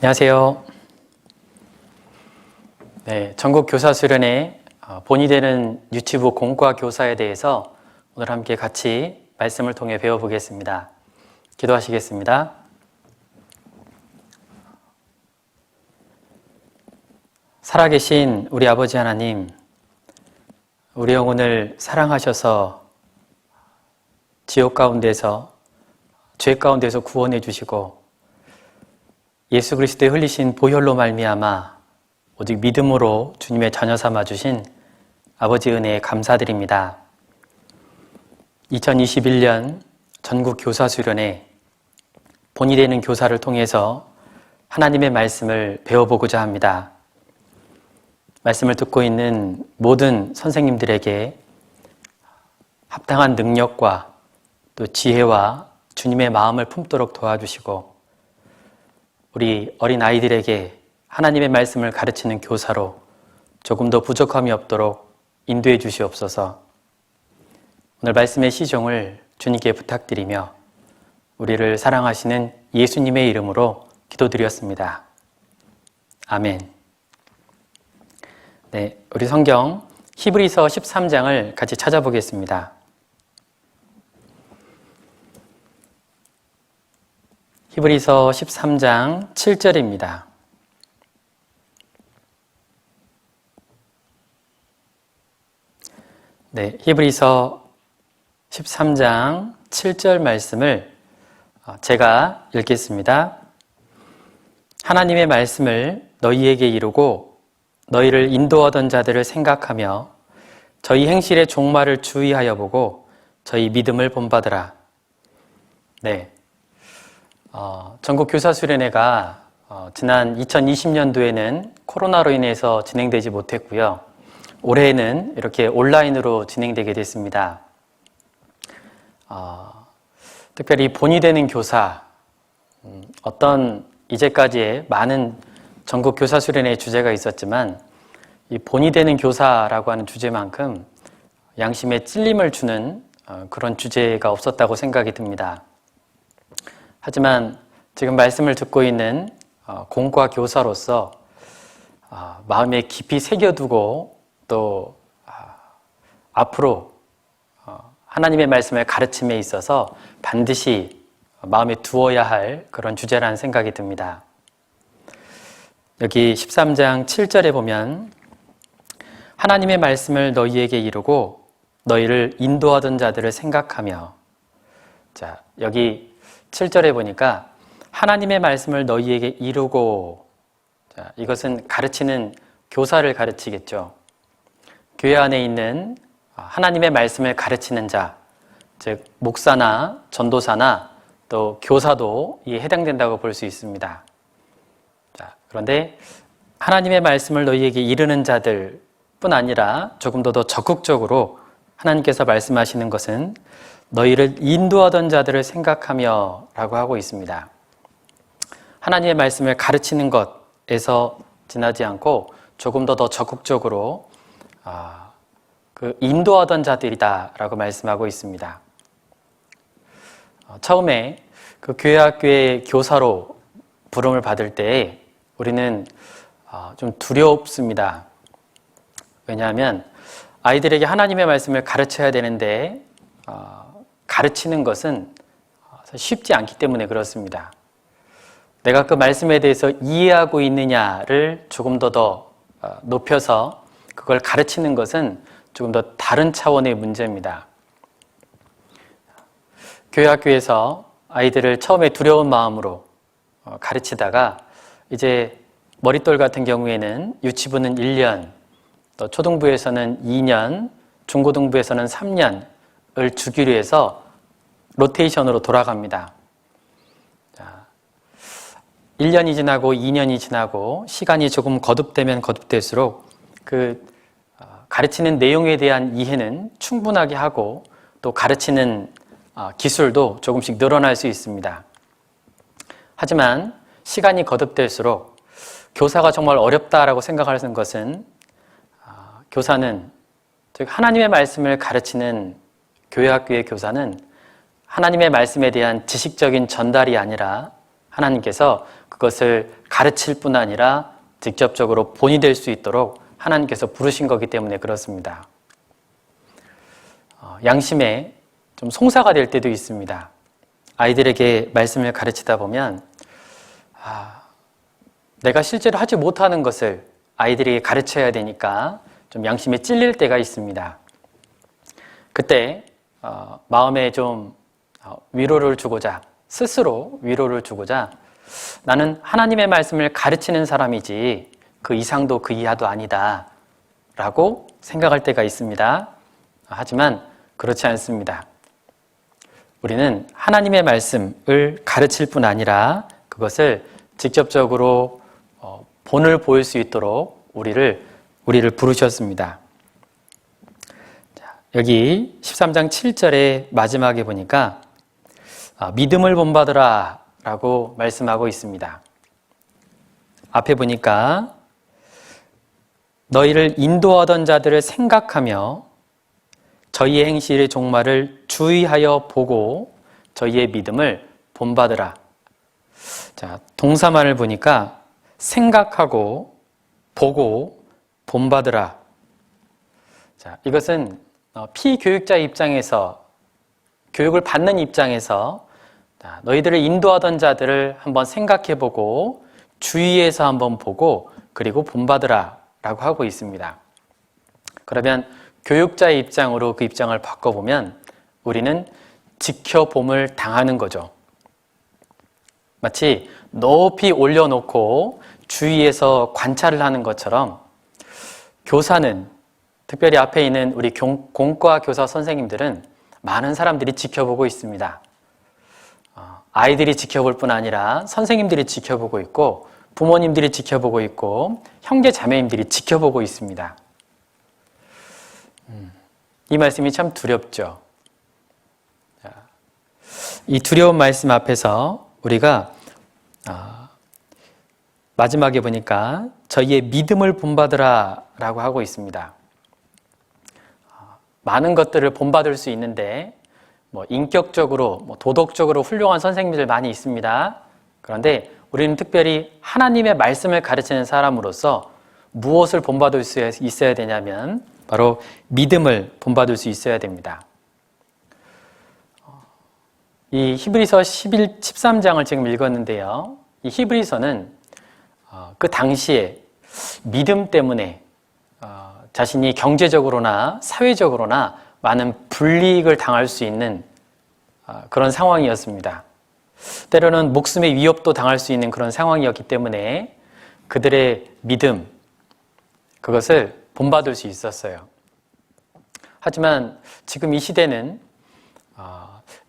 안녕하세요. 전국 교사 수련회 본이 되는 유치부 공과 교사에 대해서 오늘 함께 같이 말씀을 통해 배워보겠습니다. 기도하시겠습니다. 살아계신 우리 아버지 하나님, 우리 영혼을 사랑하셔서 지옥 가운데서 죄 가운데서 구원해 주시고 예수 그리스도의 흘리신 보혈로 말미암아 오직 믿음으로 주님의 자녀 삼아 주신 아버지 은혜에 감사드립니다. 2021년 전국 교사 수련회 본이 되는 교사를 통해서 하나님의 말씀을 배워보고자 합니다. 말씀을 듣고 있는 모든 선생님들에게 합당한 능력과 또 지혜와 주님의 마음을 품도록 도와주시고 우리 어린 아이들에게 하나님의 말씀을 가르치는 교사로 조금 더 부족함이 없도록 인도해 주시옵소서. 오늘 말씀의 시종을 주님께 부탁드리며 우리를 사랑하시는 예수님의 이름으로 기도드렸습니다. 아멘. 우리 성경 히브리서 13장을 같이 찾아보겠습니다. 히브리서 13장 7절입니다. 히브리서 13장 7절 말씀을 제가 읽겠습니다. 하나님의 말씀을 너희에게 이루고 너희를 인도하던 자들을 생각하며 저희 행실의 종말을 주의하여 보고 저희 믿음을 본받으라. 전국 교사 수련회가 지난 2020년도에는 코로나로 인해서 진행되지 못했고요. 올해에는 이렇게 온라인으로 진행되게 됐습니다. 특별히 본이 되는 교사, 어떤 이제까지의 많은 전국 교사 수련회의 주제가 있었지만 이 본이 되는 교사라고 하는 주제만큼 양심에 찔림을 주는 그런 주제가 없었다고 생각이 듭니다. 하지만 지금 말씀을 듣고 있는 공과 교사로서 마음에 깊이 새겨두고 또 앞으로 하나님의 말씀을 가르침에 있어서 반드시 마음에 두어야 할 그런 주제라는 생각이 듭니다. 여기 13장 7절에 보면 하나님의 말씀을 너희에게 이루고 너희를 인도하던 자들을 생각하며, 여기 7절에 보니까 하나님의 말씀을 너희에게 이루고, 이것은 가르치는 교사를 가르치겠죠. 교회 안에 있는 하나님의 말씀을 가르치는 자, 즉 목사나 전도사나 또 교사도 이에 해당된다고 볼 수 있습니다. 그런데 하나님의 말씀을 너희에게 이르는 자들뿐 아니라 조금 더 적극적으로 하나님께서 말씀하시는 것은 너희를 인도하던 자들을 생각하며 라고 하고 있습니다. 하나님의 말씀을 가르치는 것에서 지나지 않고 조금 더 적극적으로 인도하던 자들이다 라고 말씀하고 있습니다. 처음에 그 교회 학교의 교사로 부름을 받을 때 우리는 좀 두렵습니다. 왜냐하면 아이들에게 하나님의 말씀을 가르쳐야 되는데 가르치는 것은 쉽지 않기 때문에 그렇습니다. 내가 그 말씀에 대해서 이해하고 있느냐를 조금 더 높여서 그걸 가르치는 것은 조금 더 다른 차원의 문제입니다. 교회 학교에서 아이들을 처음에 두려운 마음으로 가르치다가 이제 머릿돌 같은 경우에는 유치부는 1년, 또 초등부에서는 2년, 중고등부에서는 3년을 주기로 해서 로테이션으로 돌아갑니다. 1년이 지나고 2년이 지나고 시간이 조금 거듭되면 거듭될수록 가르치는 내용에 대한 이해는 충분하게 하고 또 가르치는 기술도 조금씩 늘어날 수 있습니다. 하지만 시간이 거듭될수록 교사가 정말 어렵다라고 생각하는 것은 교사는, 즉 하나님의 말씀을 가르치는 교회 학교의 교사는 하나님의 말씀에 대한 지식적인 전달이 아니라 하나님께서 그것을 가르칠 뿐 아니라 직접적으로 본이 될 수 있도록 하나님께서 부르신 거기 때문에 그렇습니다. 양심에 좀 송사가 될 때도 있습니다. 아이들에게 말씀을 가르치다 보면 내가 실제로 하지 못하는 것을 아이들에게 가르쳐야 되니까 좀 양심에 찔릴 때가 있습니다. 그때 마음에 좀 위로를 주고자, 스스로 위로를 주고자, 나는 하나님의 말씀을 가르치는 사람이지 그 이상도 그 이하도 아니다 라고 생각할 때가 있습니다. 하지만 그렇지 않습니다. 우리는 하나님의 말씀을 가르칠 뿐 아니라 그것을 직접적으로 본을 보일 수 있도록 우리를 부르셨습니다. 여기 13장 7절의 마지막에 보니까 믿음을 본받으라 라고 말씀하고 있습니다. 앞에 보니까 너희를 인도하던 자들을 생각하며 저희의 행실의 종말을 주의하여 보고 저희의 믿음을 본받으라. 자, 동사말을 보니까 생각하고 보고 본받으라. 자, 이것은 피교육자 입장에서, 교육을 받는 입장에서 너희들을 인도하던 자들을 한번 생각해보고 주의해서 한번 보고 그리고 본받으라 라고 하고 있습니다. 그러면 교육자의 입장으로 그 입장을 바꿔보면 우리는 지켜봄을 당하는 거죠. 마치 높이 올려놓고 주위에서 관찰을 하는 것처럼 교사는, 특별히 앞에 있는 우리 공과 교사 선생님들은 많은 사람들이 지켜보고 있습니다. 아이들이 지켜볼 뿐 아니라 선생님들이 지켜보고 있고 부모님들이 지켜보고 있고 형제 자매님들이 지켜보고 있습니다. 이 말씀이 참 두렵죠. 이 두려운 말씀 앞에서 우리가 마지막에 보니까 저희의 믿음을 본받으라 라고 하고 있습니다. 많은 것들을 본받을 수 있는데 인격적으로, 도덕적으로 훌륭한 선생님들 많이 있습니다. 그런데 우리는 특별히 하나님의 말씀을 가르치는 사람으로서 무엇을 본받을 수 있어야 되냐면 바로 믿음을 본받을 수 있어야 됩니다. 이 히브리서 13장을 지금 읽었는데요. 이 히브리서는 그 당시에 믿음 때문에 자신이 경제적으로나 사회적으로나 많은 불이익을 당할 수 있는 그런 상황이었습니다. 때로는 목숨의 위협도 당할 수 있는 그런 상황이었기 때문에 그들의 믿음, 그것을 본받을 수 있었어요. 하지만 지금 이 시대는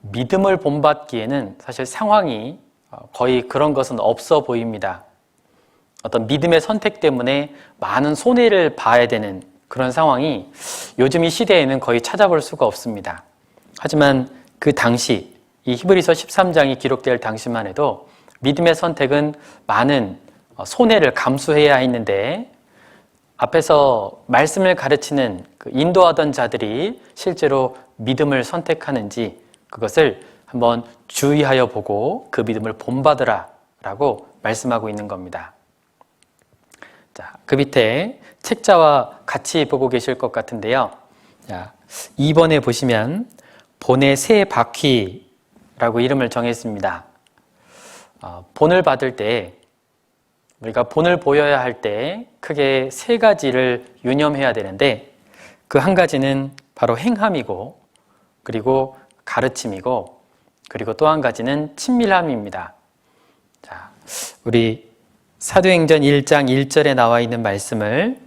믿음을 본받기에는 사실 상황이 거의 그런 것은 없어 보입니다. 어떤 믿음의 선택 때문에 많은 손해를 봐야 되는 그런 상황이 요즘 이 시대에는 거의 찾아볼 수가 없습니다. 하지만 그 당시 이 히브리서 13장이 기록될 당시만 해도 믿음의 선택은 많은 손해를 감수해야 했는데 앞에서 말씀을 가르치는 그 인도하던 자들이 실제로 믿음을 선택하는지 그것을 한번 주의하여 보고 그 믿음을 본받으라 라고 말씀하고 있는 겁니다. 자, 그 밑에 책자와 같이 보고 계실 것 같은데요. 자, 2번에 보시면 본의 새 바퀴라고 이름을 정했습니다. 본을 받을 때 우리가 본을 보여야 할 때 크게 세 가지를 유념해야 되는데 그 한 가지는 바로 행함이고 그리고 가르침이고 그리고 또 한 가지는 친밀함입니다. 자, 우리 사도행전 1장 1절에 나와 있는 말씀을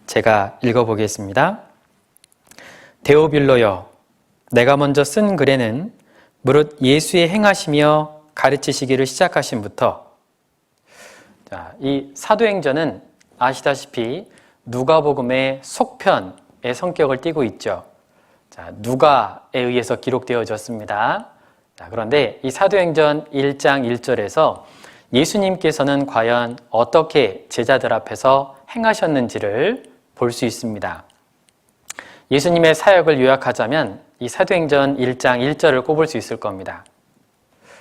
제가 읽어보겠습니다. 데오빌로여, 내가 먼저 쓴 글에는 무릇 예수의 행하시며 가르치시기를 시작하신부터. 자, 이 사도행전은 아시다시피 누가복음의 속편의 성격을 띠고 있죠. 자, 누가에 의해서 기록되어졌습니다. 자, 그런데 이 사도행전 1장 1절에서 예수님께서는 과연 어떻게 제자들 앞에서 행하셨는지를 볼 수 있습니다. 예수님의 사역을 요약하자면 이 사도행전 1장 1절을 꼽을 수 있을 겁니다.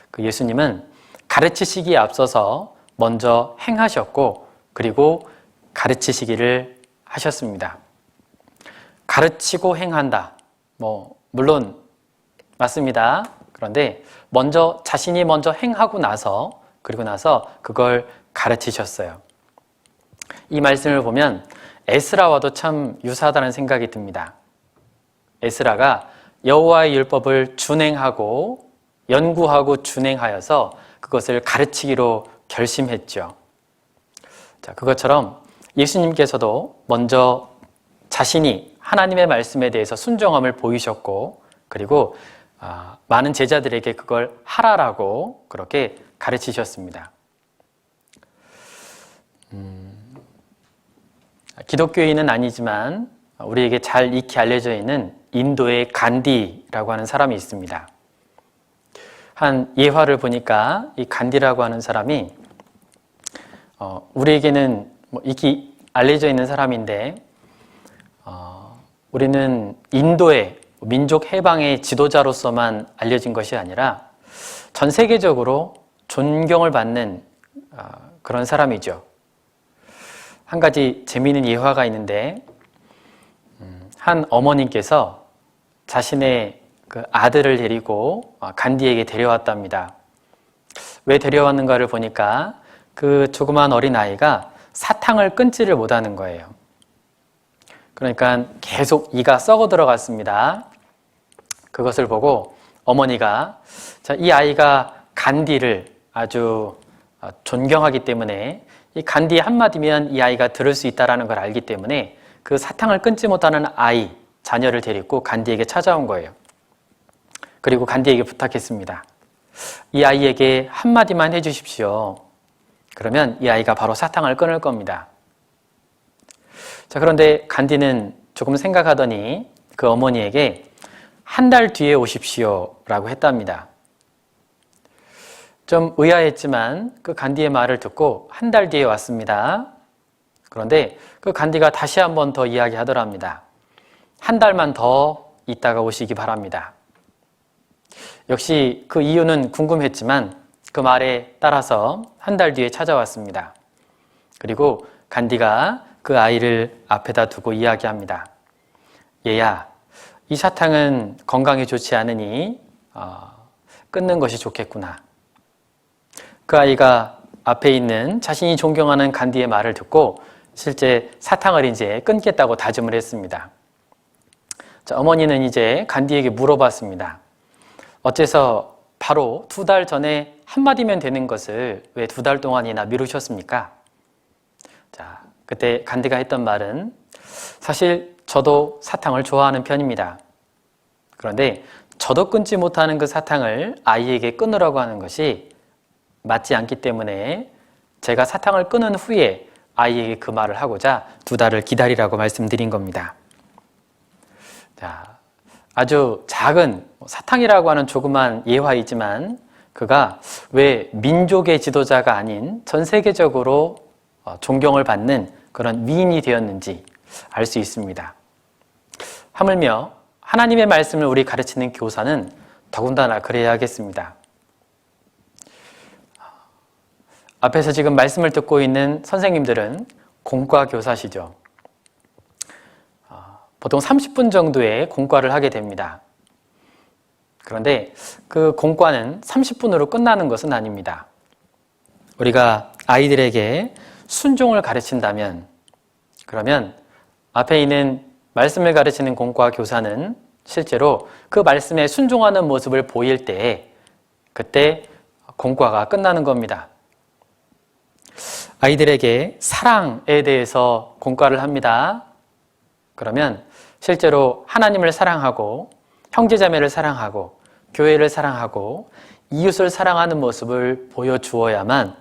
그 예수님은 가르치시기에 앞서서 먼저 행하셨고 그리고 가르치시기를 하셨습니다. 가르치고 행한다. 물론 맞습니다. 그런데 자신이 먼저 행하고 나서 그리고 나서 그걸 가르치셨어요. 이 말씀을 보면 에스라와도 참 유사하다는 생각이 듭니다. 에스라가 여호와의 율법을 준행하고 연구하고 준행하여서 그것을 가르치기로 결심했죠. 자, 그것처럼 예수님께서도 먼저 자신이 하나님의 말씀에 대해서 순종함을 보이셨고 그리고 많은 제자들에게 그걸 하라라고 그렇게 가르치셨습니다. 기독교인은 아니지만 우리에게 잘 익히 알려져 있는 인도의 간디라고 하는 사람이 있습니다. 한 예화를 보니까 이 간디라고 하는 사람이 우리에게는 익히 알려져 있는 사람인데 우리는 인도의 민족 해방의 지도자로서만 알려진 것이 아니라 전 세계적으로 존경을 받는 그런 사람이죠. 한 가지 재미있는 예화가 있는데 한 어머님께서 자신의 그 아들을 데리고 간디에게 데려왔답니다. 왜 데려왔는가를 보니까 그 조그만 어린아이가 사탕을 끊지를 못하는 거예요. 그러니까 계속 이가 썩어 들어갔습니다. 그것을 보고 어머니가 이 아이가 간디를 아주 존경하기 때문에 이 간디 한마디면 이 아이가 들을 수 있다는 걸 알기 때문에 그 사탕을 끊지 못하는 자녀를 데리고 간디에게 찾아온 거예요. 그리고 간디에게 부탁했습니다. 이 아이에게 한마디만 해주십시오. 그러면 이 아이가 바로 사탕을 끊을 겁니다. 자, 그런데 간디는 조금 생각하더니 그 어머니에게 한 달 뒤에 오십시오 라고 했답니다. 좀 의아했지만 그 간디의 말을 듣고 한 달 뒤에 왔습니다. 그런데 그 간디가 다시 한 번 더 이야기하더랍니다. 한 달만 더 있다가 오시기 바랍니다. 역시 그 이유는 궁금했지만 그 말에 따라서 한 달 뒤에 찾아왔습니다. 그리고 간디가 그 아이를 앞에다 두고 이야기합니다. 얘야, 이 사탕은 건강에 좋지 않으니 끊는 것이 좋겠구나. 그 아이가 앞에 있는 자신이 존경하는 간디의 말을 듣고 실제 사탕을 이제 끊겠다고 다짐을 했습니다. 자, 어머니는 이제 간디에게 물어봤습니다. 어째서 바로 2달 전에 한마디면 되는 것을 왜 2달 동안이나 미루셨습니까? 자, 그때 간디가 했던 말은 사실 저도 사탕을 좋아하는 편입니다. 그런데 저도 끊지 못하는 그 사탕을 아이에게 끊으라고 하는 것이 맞지 않기 때문에 제가 사탕을 끊은 후에 아이에게 그 말을 하고자 2달을 기다리라고 말씀드린 겁니다. 자, 아주 작은 사탕이라고 하는 조그만 예화이지만 그가 왜 민족의 지도자가 아닌 전 세계적으로 존경을 받는 그런 위인이 되었는지 알 수 있습니다. 하물며 하나님의 말씀을 우리 가르치는 교사는 더군다나 그래야겠습니다. 앞에서 지금 말씀을 듣고 있는 선생님들은 공과 교사시죠. 보통 30분 정도의 공과를 하게 됩니다. 그런데 그 공과는 30분으로 끝나는 것은 아닙니다. 우리가 아이들에게 순종을 가르친다면 그러면 앞에 있는 말씀을 가르치는 공과 교사는 실제로 그 말씀에 순종하는 모습을 보일 때 그때 공과가 끝나는 겁니다. 아이들에게 사랑에 대해서 공과를 합니다. 그러면 실제로 하나님을 사랑하고 형제자매를 사랑하고 교회를 사랑하고 이웃을 사랑하는 모습을 보여주어야만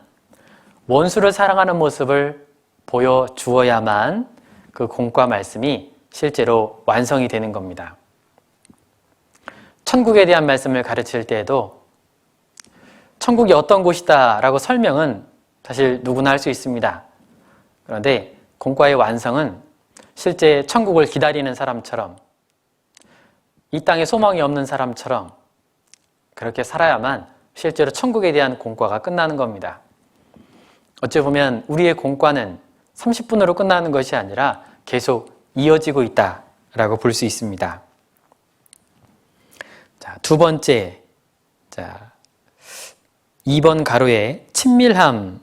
원수를 사랑하는 모습을 보여주어야만 그 공과 말씀이 실제로 완성이 되는 겁니다. 천국에 대한 말씀을 가르칠 때에도 천국이 어떤 곳이다 라고 설명은 사실 누구나 할 수 있습니다. 그런데 공과의 완성은 실제 천국을 기다리는 사람처럼 이 땅에 소망이 없는 사람처럼 그렇게 살아야만 실제로 천국에 대한 공과가 끝나는 겁니다. 어찌 보면 우리의 공과는 30분으로 끝나는 것이 아니라 계속 이어지고 있다라고 볼 수 있습니다. 자, 두 번째, 2번 가로에 친밀함이라고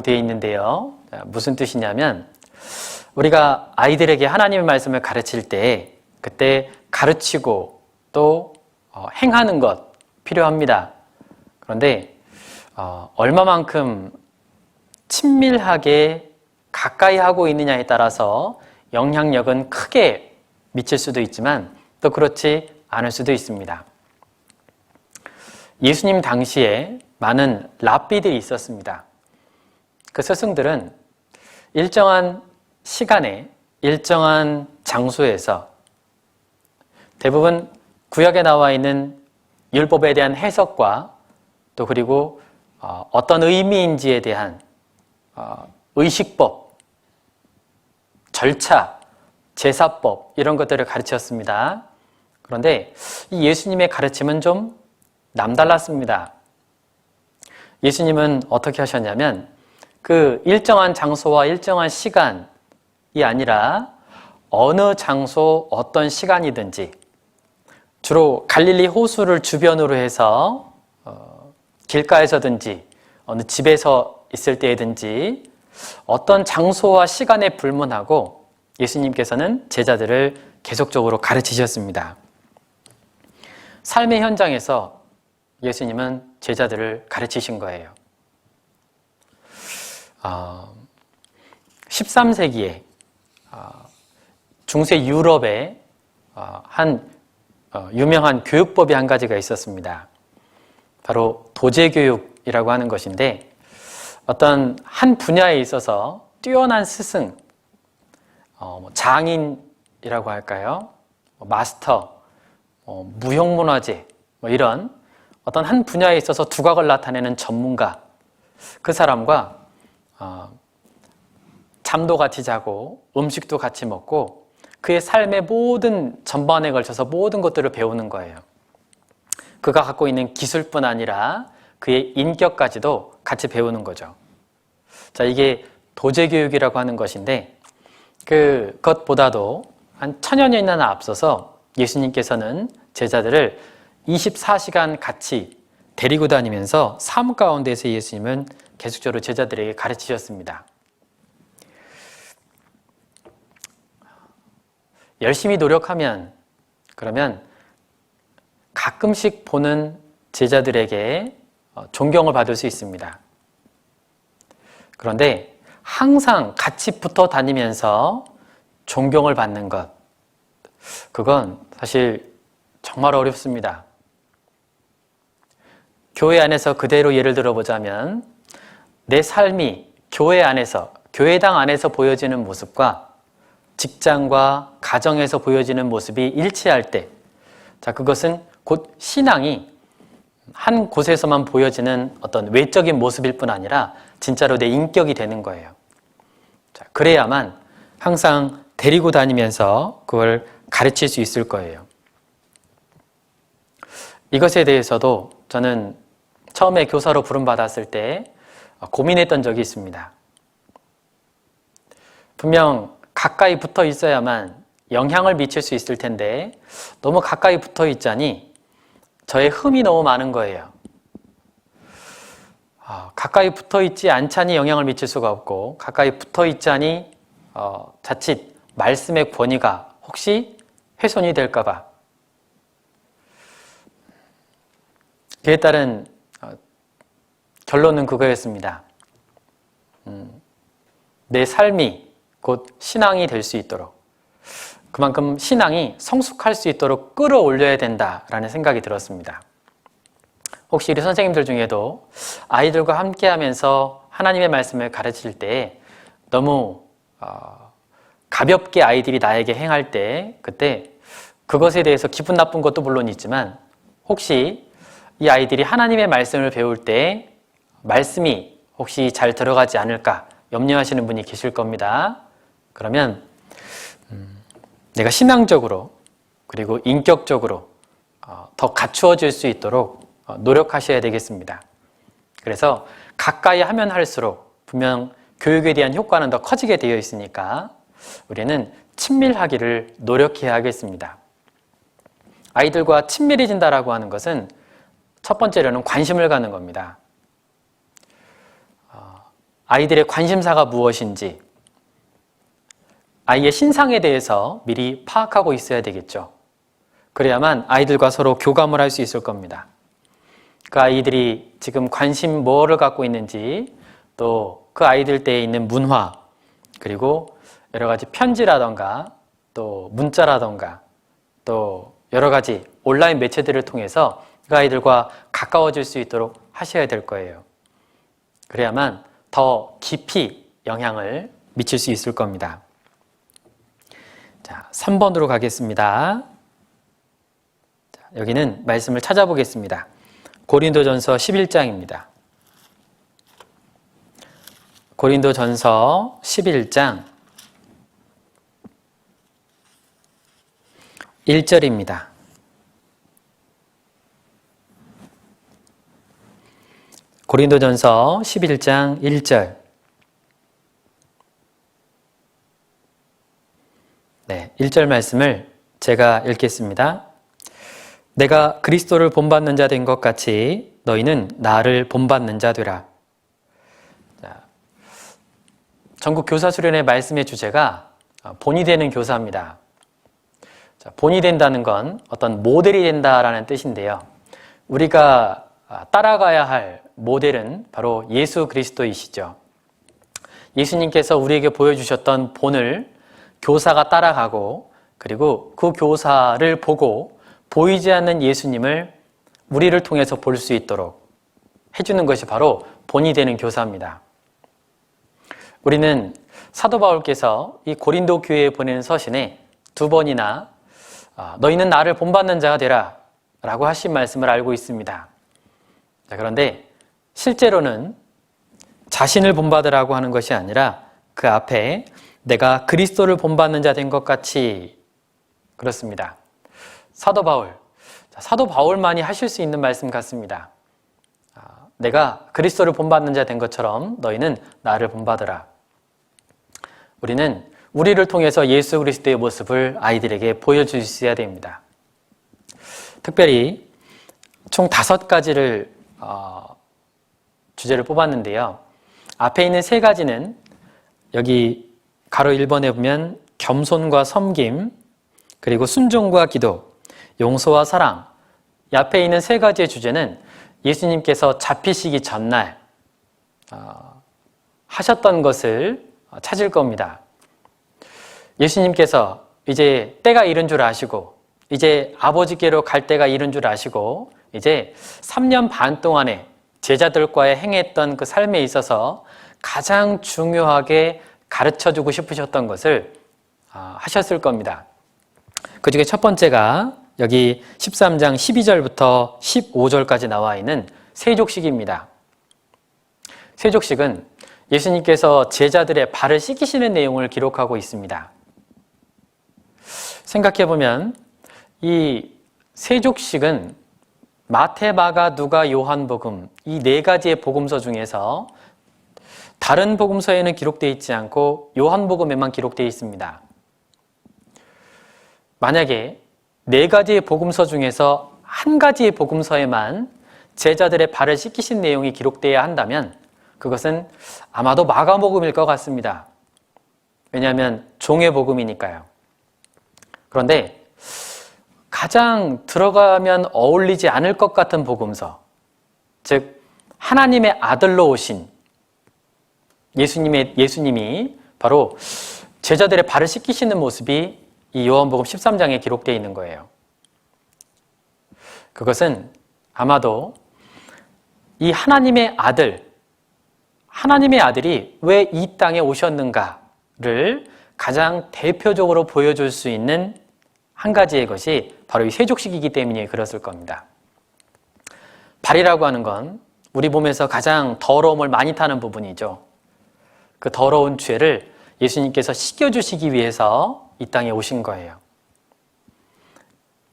되어 있는데요. 자, 무슨 뜻이냐면 우리가 아이들에게 하나님의 말씀을 가르칠 때 그때 가르치고 또 행하는 것 필요합니다. 그런데 얼마만큼 친밀하게 가까이 하고 있느냐에 따라서 영향력은 크게 미칠 수도 있지만 또 그렇지 않을 수도 있습니다. 예수님 당시에 많은 랍비들이 있었습니다. 그 스승들은 일정한 시간에 일정한 장소에서 대부분 구약에 나와 있는 율법에 대한 해석과 또 그리고 어떤 의미인지에 대한 의식법, 절차, 제사법 이런 것들을 가르쳤습니다. 그런데 이 예수님의 가르침은 좀 남달랐습니다. 예수님은 어떻게 하셨냐면 그 일정한 장소와 일정한 시간이 아니라 어느 장소 어떤 시간이든지 주로 갈릴리 호수를 주변으로 해서 길가에서든지 어느 집에서 있을 때든지 어떤 장소와 시간에 불문하고 예수님께서는 제자들을 계속적으로 가르치셨습니다. 삶의 현장에서 예수님은 제자들을 가르치신 거예요. 13세기에 중세 유럽에 한 유명한 교육법이 한 가지가 있었습니다. 바로 도제교육이라고 하는 것인데 어떤 한 분야에 있어서 뛰어난 스승, 장인이라고 할까요? 마스터, 무형문화재 이런 어떤 한 분야에 있어서 두각을 나타내는 전문가, 그 사람과 잠도 같이 자고 음식도 같이 먹고 그의 삶의 모든 전반에 걸쳐서 모든 것들을 배우는 거예요. 그가 갖고 있는 기술뿐 아니라 그의 인격까지도 같이 배우는 거죠. 자, 이게 도제교육이라고 하는 것인데 그것보다도 한 1000여 년이나 앞서서 예수님께서는 제자들을 24시간 같이 데리고 다니면서 삶 가운데서 예수님은 계속적으로 제자들에게 가르치셨습니다. 열심히 노력하면 그러면 가끔씩 보는 제자들에게 존경을 받을 수 있습니다. 그런데 항상 같이 붙어 다니면서 존경을 받는 것, 그건 사실 정말 어렵습니다. 교회 안에서 그대로 예를 들어보자면 내 삶이 교회 안에서, 교회당 안에서 보여지는 모습과 직장과 가정에서 보여지는 모습이 일치할 때, 자, 그것은 곧 신앙이 한 곳에서만 보여지는 어떤 외적인 모습일 뿐 아니라 진짜로 내 인격이 되는 거예요. 자, 그래야만 항상 데리고 다니면서 그걸 가르칠 수 있을 거예요. 이것에 대해서도 저는 처음에 교사로 부름받았을 때 고민했던 적이 있습니다. 분명 가까이 붙어 있어야만 영향을 미칠 수 있을 텐데 너무 가까이 붙어 있자니 저의 흠이 너무 많은 거예요. 가까이 붙어 있지 않자니 영향을 미칠 수가 없고 가까이 붙어 있자니 자칫 말씀의 권위가 혹시 훼손이 될까 봐. 그에 따른 결론은 그거였습니다. 내 삶이 곧 신앙이 될 수 있도록, 그만큼 신앙이 성숙할 수 있도록 끌어올려야 된다라는 생각이 들었습니다. 혹시 우리 선생님들 중에도 아이들과 함께 하면서 하나님의 말씀을 가르칠 때 너무 가볍게 아이들이 나에게 행할 때 그때 그것에 대해서 기분 나쁜 것도 물론 있지만 혹시 이 아이들이 하나님의 말씀을 배울 때 말씀이 혹시 잘 들어가지 않을까 염려하시는 분이 계실 겁니다. 그러면 내가 신앙적으로 그리고 인격적으로 더 갖추어질 수 있도록 노력하셔야 되겠습니다. 그래서 가까이 하면 할수록 분명 교육에 대한 효과는 더 커지게 되어 있으니까 우리는 친밀하기를 노력해야 하겠습니다. 아이들과 친밀해진다라고 하는 것은 첫 번째로는 관심을 갖는 겁니다. 아이들의 관심사가 무엇인지, 아이의 신상에 대해서 미리 파악하고 있어야 되겠죠. 그래야만 아이들과 서로 교감을 할 수 있을 겁니다. 그 아이들이 지금 관심 뭐를 갖고 있는지, 또 그 아이들 때에 있는 문화, 그리고 여러 가지 편지라던가 또 문자라던가 또 여러 가지 온라인 매체들을 통해서 그 아이들과 가까워질 수 있도록 하셔야 될 거예요. 그래야만 더 깊이 영향을 미칠 수 있을 겁니다. 자, 3번으로 가겠습니다. 자, 여기는 말씀을 찾아보겠습니다. 고린도전서 11장입니다. 고린도전서 11장 1절입니다. 고린도전서 11장 1절. 네, 1절 말씀을 제가 읽겠습니다. 내가 그리스도를 본받는 자 된 것 같이 너희는 나를 본받는 자 되라. 자, 전국 교사 수련회 말씀의 주제가 본이 되는 교사입니다. 자, 본이 된다는 건 어떤 모델이 된다라는 뜻인데요. 우리가 따라가야 할 모델은 바로 예수 그리스도이시죠. 예수님께서 우리에게 보여주셨던 본을 교사가 따라가고, 그리고 그 교사를 보고 보이지 않는 예수님을 우리를 통해서 볼 수 있도록 해주는 것이 바로 본이 되는 교사입니다. 우리는 사도 바울께서 이 고린도 교회에 보내는 서신에 2번이나 너희는 나를 본받는 자가 되라 라고 하신 말씀을 알고 있습니다. 자, 그런데 실제로는 자신을 본받으라고 하는 것이 아니라 그 앞에 내가 그리스도를 본받는 자 된 것 같이, 그렇습니다. 사도 바울만이 하실 수 있는 말씀 같습니다. 내가 그리스도를 본받는 자 된 것처럼 너희는 나를 본받으라. 우리는 우리를 통해서 예수 그리스도의 모습을 아이들에게 보여줄 수 있어야 됩니다. 특별히 총 5가지를 주제를 뽑았는데요. 앞에 있는 3가지는 여기 가로 1번에 보면 겸손과 섬김, 그리고 순종과 기도, 용서와 사랑. 이 앞에 있는 3가지의 주제는 예수님께서 잡히시기 전날 하셨던 것을 찾을 겁니다. 예수님께서 이제 때가 이른 줄 아시고, 이제 아버지께로 갈 때가 이른 줄 아시고, 이제 3년 반 동안에 제자들과의 행했던 그 삶에 있어서 가장 중요하게 가르쳐주고 싶으셨던 것을 하셨을 겁니다. 그 중에 첫 번째가 여기 13장 12절부터 15절까지 나와 있는 세족식입니다. 세족식은 예수님께서 제자들의 발을 씻기시는 내용을 기록하고 있습니다. 생각해보면 이 세족식은 마태, 마가, 누가, 요한복음 이 4가지의 복음서 중에서 다른 복음서에는 기록되어 있지 않고 요한복음에만 기록되어 있습니다. 만약에 4가지의 복음서 중에서 한 가지의 복음서에만 제자들의 발을 씻기신 내용이 기록되어야 한다면 그것은 아마도 마가복음일 것 같습니다. 왜냐하면 종의 복음이니까요. 그런데 가장 들어가면 어울리지 않을 것 같은 복음서, 즉 하나님의 아들로 오신 예수님이 바로 제자들의 발을 씻기시는 모습이 이 요한복음 13장에 기록되어 있는 거예요. 그것은 아마도 이 하나님의 아들이 왜 이 땅에 오셨는가를 가장 대표적으로 보여줄 수 있는 한 가지의 것이 바로 이 세족식이기 때문에 그랬을 겁니다. 발이라고 하는 건 우리 몸에서 가장 더러움을 많이 타는 부분이죠. 그 더러운 죄를 예수님께서 씻겨주시기 위해서 이 땅에 오신 거예요.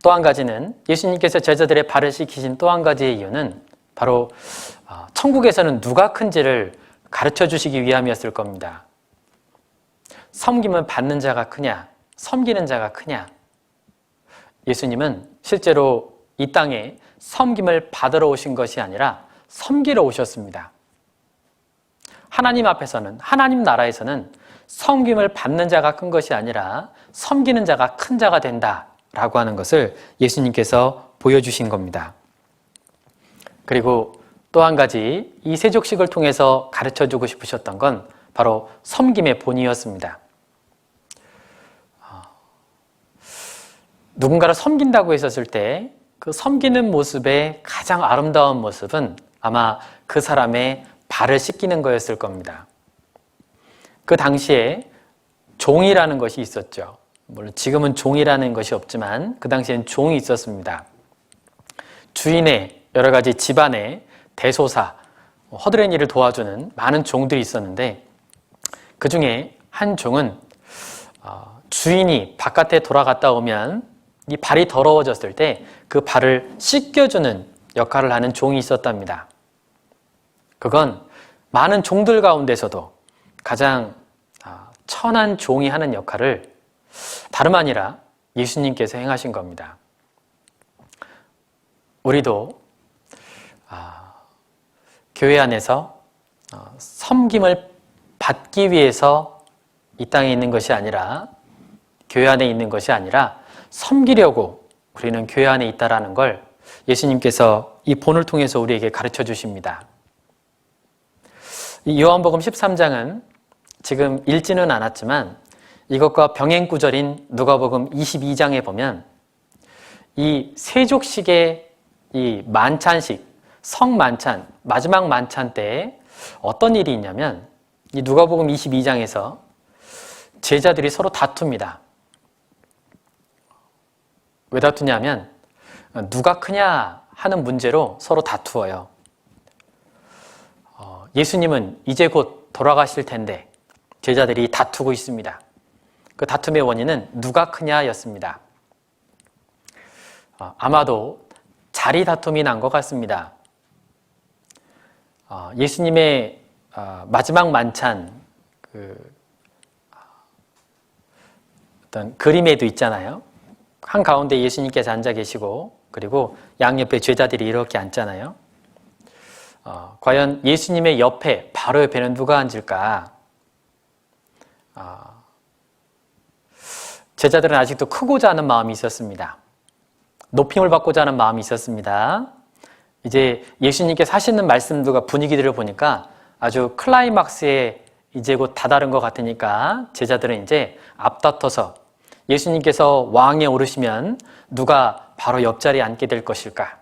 또 한 가지는 예수님께서 제자들의 발을 씻기신 또 한 가지의 이유는 바로 천국에서는 누가 큰지를 가르쳐 주시기 위함이었을 겁니다. 섬김은 받는 자가 크냐, 섬기는 자가 크냐. 예수님은 실제로 이 땅에 섬김을 받으러 오신 것이 아니라 섬기러 오셨습니다. 하나님 앞에서는, 하나님 나라에서는 섬김을 받는 자가 큰 것이 아니라 섬기는 자가 큰 자가 된다라고 하는 것을 예수님께서 보여주신 겁니다. 그리고 또 한 가지 이 세족식을 통해서 가르쳐주고 싶으셨던 건 바로 섬김의 본이었습니다. 누군가를 섬긴다고 했었을 때 그 섬기는 모습의 가장 아름다운 모습은 아마 그 사람의 발을 씻기는 거였을 겁니다. 그 당시에 종이라는 것이 있었죠. 물론 지금은 종이라는 것이 없지만 그 당시엔 종이 있었습니다. 주인의 여러 가지 집안의 대소사, 허드렛 일을 도와주는 많은 종들이 있었는데 그 중에 한 종은 주인이 바깥에 돌아갔다 오면 이 발이 더러워졌을 때 그 발을 씻겨주는 역할을 하는 종이 있었답니다. 그건 많은 종들 가운데서도 가장 천한 종이 하는 역할을 다름 아니라 예수님께서 행하신 겁니다. 우리도 교회 안에서 섬김을 받기 위해서 이 땅에 있는 것이 아니라 교회 안에 있는 것이 아니라 섬기려고 우리는 교회 안에 있다라는 걸 예수님께서 이 본을 통해서 우리에게 가르쳐 주십니다. 이 요한복음 13장은 지금 읽지는 않았지만 이것과 병행 구절인 누가복음 22장에 보면 이 세족식의 이 만찬식, 성만찬, 마지막 만찬 때에 어떤 일이 있냐면 이 누가복음 22장에서 제자들이 서로 다툽니다. 왜 다투냐면 누가 크냐 하는 문제로 서로 다투어요. 예수님은 이제 곧 돌아가실 텐데 제자들이 다투고 있습니다. 그 다툼의 원인은 누가 크냐였습니다. 아마도 자리 다툼이 난 것 같습니다. 예수님의 마지막 만찬 어떤 그림에도 있잖아요. 한가운데 예수님께서 앉아 계시고 그리고 양옆에 제자들이 이렇게 앉잖아요. 과연 예수님의 옆에 바로 옆에는 누가 앉을까? 제자들은 아직도 크고자 하는 마음이 있었습니다. 높임을 받고자 하는 마음이 있었습니다. 이제 예수님께서 하시는 말씀들과 분위기들을 보니까 아주 클라이막스에 이제 곧 다다른 것 같으니까 제자들은 이제 앞다퉈서 예수님께서 왕에 오르시면 누가 바로 옆자리에 앉게 될 것일까?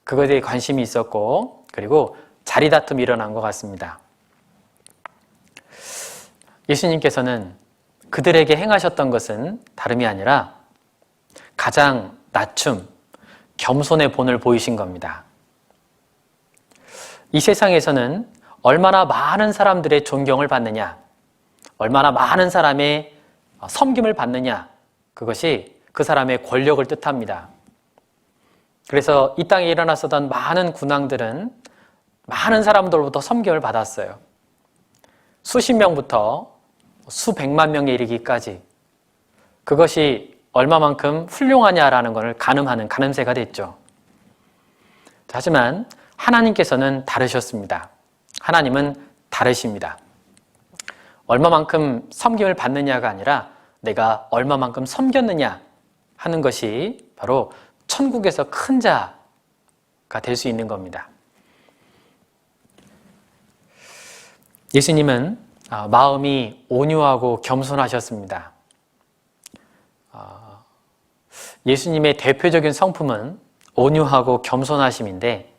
그것에 대해 관심이 있었고 그리고 자리 다툼이 일어난 것 같습니다. 예수님께서는 그들에게 행하셨던 것은 다름이 아니라 가장 낮춤, 겸손의 본을 보이신 겁니다. 이 세상에서는 얼마나 많은 사람들의 존경을 받느냐, 얼마나 많은 사람의 섬김을 받느냐, 그것이 그 사람의 권력을 뜻합니다. 그래서 이 땅에 일어났었던 많은 군왕들은 많은 사람들로부터 섬김을 받았어요. 수십 명부터 수백만 명에 이르기까지. 그것이 얼마만큼 훌륭하냐라는 것을 가늠하는 가늠새가 됐죠. 하지만 하나님께서는 다르셨습니다. 하나님은 다르십니다. 얼마만큼 섬김을 받느냐가 아니라 내가 얼마만큼 섬겼느냐 하는 것이 바로 천국에서 큰 자가 될 수 있는 겁니다. 예수님은 마음이 온유하고 겸손하셨습니다. 예수님의 대표적인 성품은 온유하고 겸손하심인데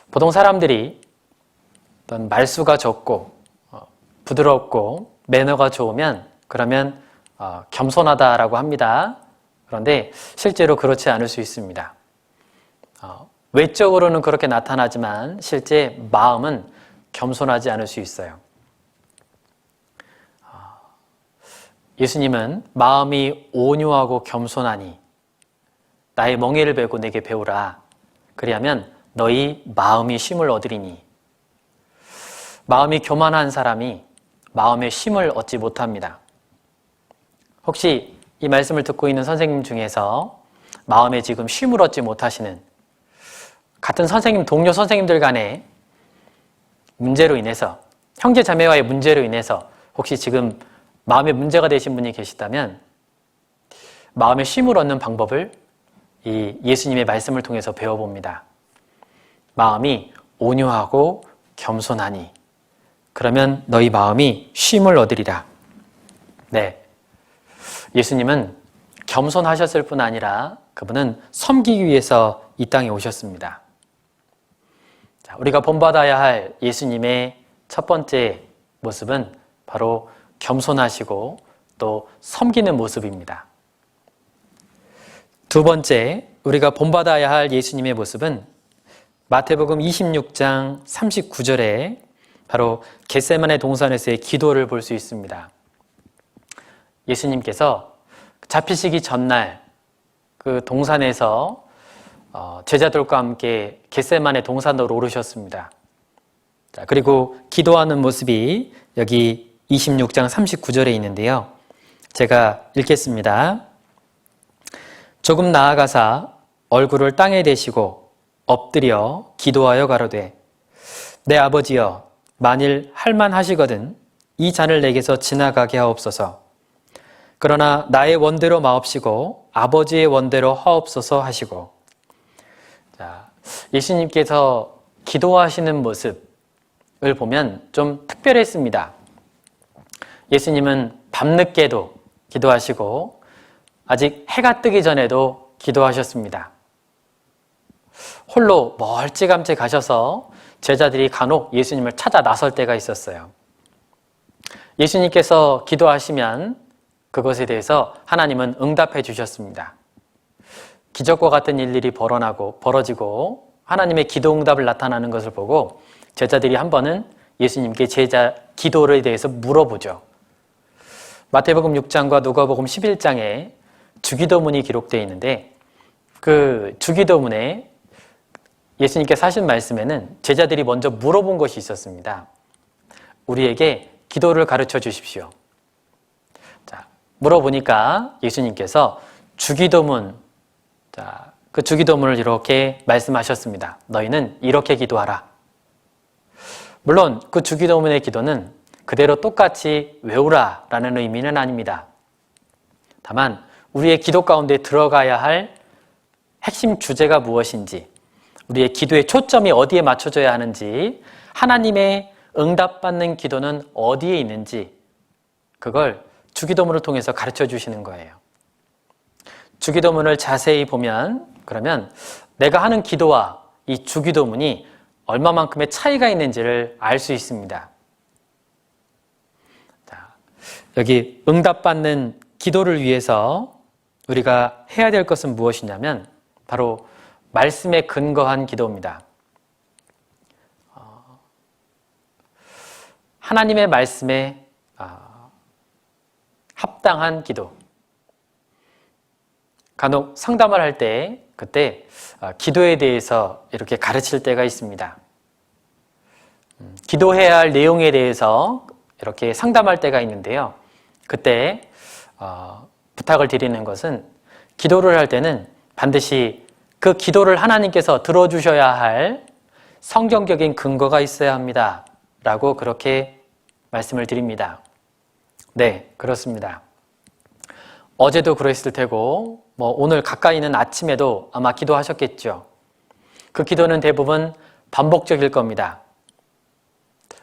보통 사람들이 어떤 말수가 적고 부드럽고 매너가 좋으면 그러면 겸손하다라고 합니다. 그런데 실제로 그렇지 않을 수 있습니다. 외적으로는 그렇게 나타나지만 실제 마음은 겸손하지 않을 수 있어요. 예수님은 마음이 온유하고 겸손하니 나의 멍에를 베고 내게 배우라. 그리하면 너희 마음이 쉼을 얻으리니. 마음이 교만한 사람이 마음의 쉼을 얻지 못합니다. 혹시 이 말씀을 듣고 있는 선생님 중에서 마음에 지금 쉼을 얻지 못하시는 같은 선생님, 동료 선생님들 간의 문제로 인해서, 형제 자매와의 문제로 인해서 혹시 지금 마음에 문제가 되신 분이 계시다면 마음의 쉼을 얻는 방법을 이 예수님의 말씀을 통해서 배워봅니다. 마음이 온유하고 겸손하니 그러면 너희 마음이 쉼을 얻으리라. 네, 예수님은 겸손하셨을 뿐 아니라 그분은 섬기기 위해서 이 땅에 오셨습니다. 자, 우리가 본받아야 할 예수님의 첫 번째 모습은 바로 겸손하시고 또 섬기는 모습입니다. 두 번째, 우리가 본받아야 할 예수님의 모습은 마태복음 26장 39절에 바로 겟세마네 동산에서의 기도를 볼 수 있습니다. 예수님께서 잡히시기 전날 그 동산에서 제자들과 함께 겟세마네 동산으로 오르셨습니다. 자, 그리고 기도하는 모습이 여기 26장 39절에 있는데요. 제가 읽겠습니다. 조금 나아가사 얼굴을 땅에 대시고 엎드려 기도하여 가로되 내 아버지여 만일 할만하시거든 이 잔을 내게서 지나가게 하옵소서. 그러나 나의 원대로 마옵시고 아버지의 원대로 하옵소서 하시고. 자, 예수님께서 기도하시는 모습을 보면 좀 특별했습니다. 예수님은 밤늦게도 기도하시고 아직 해가 뜨기 전에도 기도하셨습니다. 홀로 멀찌감치 가셔서 제자들이 간혹 예수님을 찾아 나설 때가 있었어요. 예수님께서 기도하시면 그것에 대해서 하나님은 응답해 주셨습니다. 기적과 같은 일들이 벌어지고 하나님의 기도 응답을 나타나는 것을 보고 제자들이 한 번은 예수님께 제자 기도에 대해서 물어보죠. 마태복음 6장과 누가복음 11장에 주기도문이 기록되어 있는데 그 주기도문에 예수님께서 하신 말씀에는 제자들이 먼저 물어본 것이 있었습니다. 우리에게 기도를 가르쳐 주십시오. 자, 물어보니까 예수님께서 주기도문, 그 주기도문을 이렇게 말씀하셨습니다. 너희는 이렇게 기도하라. 물론 그 주기도문의 기도는 그대로 똑같이 외우라라는 의미는 아닙니다. 다만 우리의 기도 가운데 들어가야 할 핵심 주제가 무엇인지, 우리의 기도의 초점이 어디에 맞춰져야 하는지, 하나님의 응답받는 기도는 어디에 있는지 그걸 주기도문을 통해서 가르쳐 주시는 거예요. 주기도문을 자세히 보면 그러면 내가 하는 기도와 이 주기도문이 얼마만큼의 차이가 있는지를 알 수 있습니다. 자, 여기 응답받는 기도를 위해서 우리가 해야 될 것은 무엇이냐면 바로 말씀에 근거한 기도입니다. 하나님의 말씀에 합당한 기도. 간혹 상담을 할 때 그때 기도에 대해서 이렇게 가르칠 때가 있습니다. 기도해야 할 내용에 대해서 이렇게 상담할 때가 있는데요. 그때 부탁을 드리는 것은 기도를 할 때는 반드시 그 기도를 하나님께서 들어주셔야 할 성경적인 근거가 있어야 합니다. 라고 그렇게 말씀을 드립니다. 네, 그렇습니다. 어제도 그랬을 테고 오늘 가까이 있는 아침에도 아마 기도하셨겠죠. 그 기도는 대부분 반복적일 겁니다.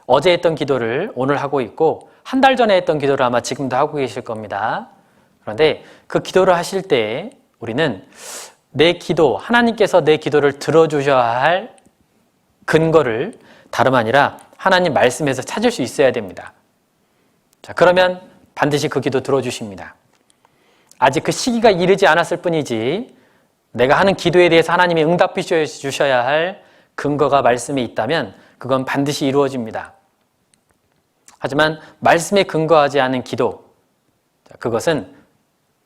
어제 했던 기도를 오늘 하고 있고 한 달 전에 했던 기도를 아마 지금도 하고 계실 겁니다. 그런데 그 기도를 하실 때 우리는 내 기도, 하나님께서 내 기도를 들어주셔야 할 근거를 다름 아니라 하나님 말씀에서 찾을 수 있어야 됩니다. 자, 그러면 반드시 그 기도 들어주십니다. 아직 그 시기가 이르지 않았을 뿐이지 내가 하는 기도에 대해서 하나님이 응답해 주셔야 할 근거가 말씀에 있다면 그건 반드시 이루어집니다. 하지만 말씀에 근거하지 않은 기도, 그것은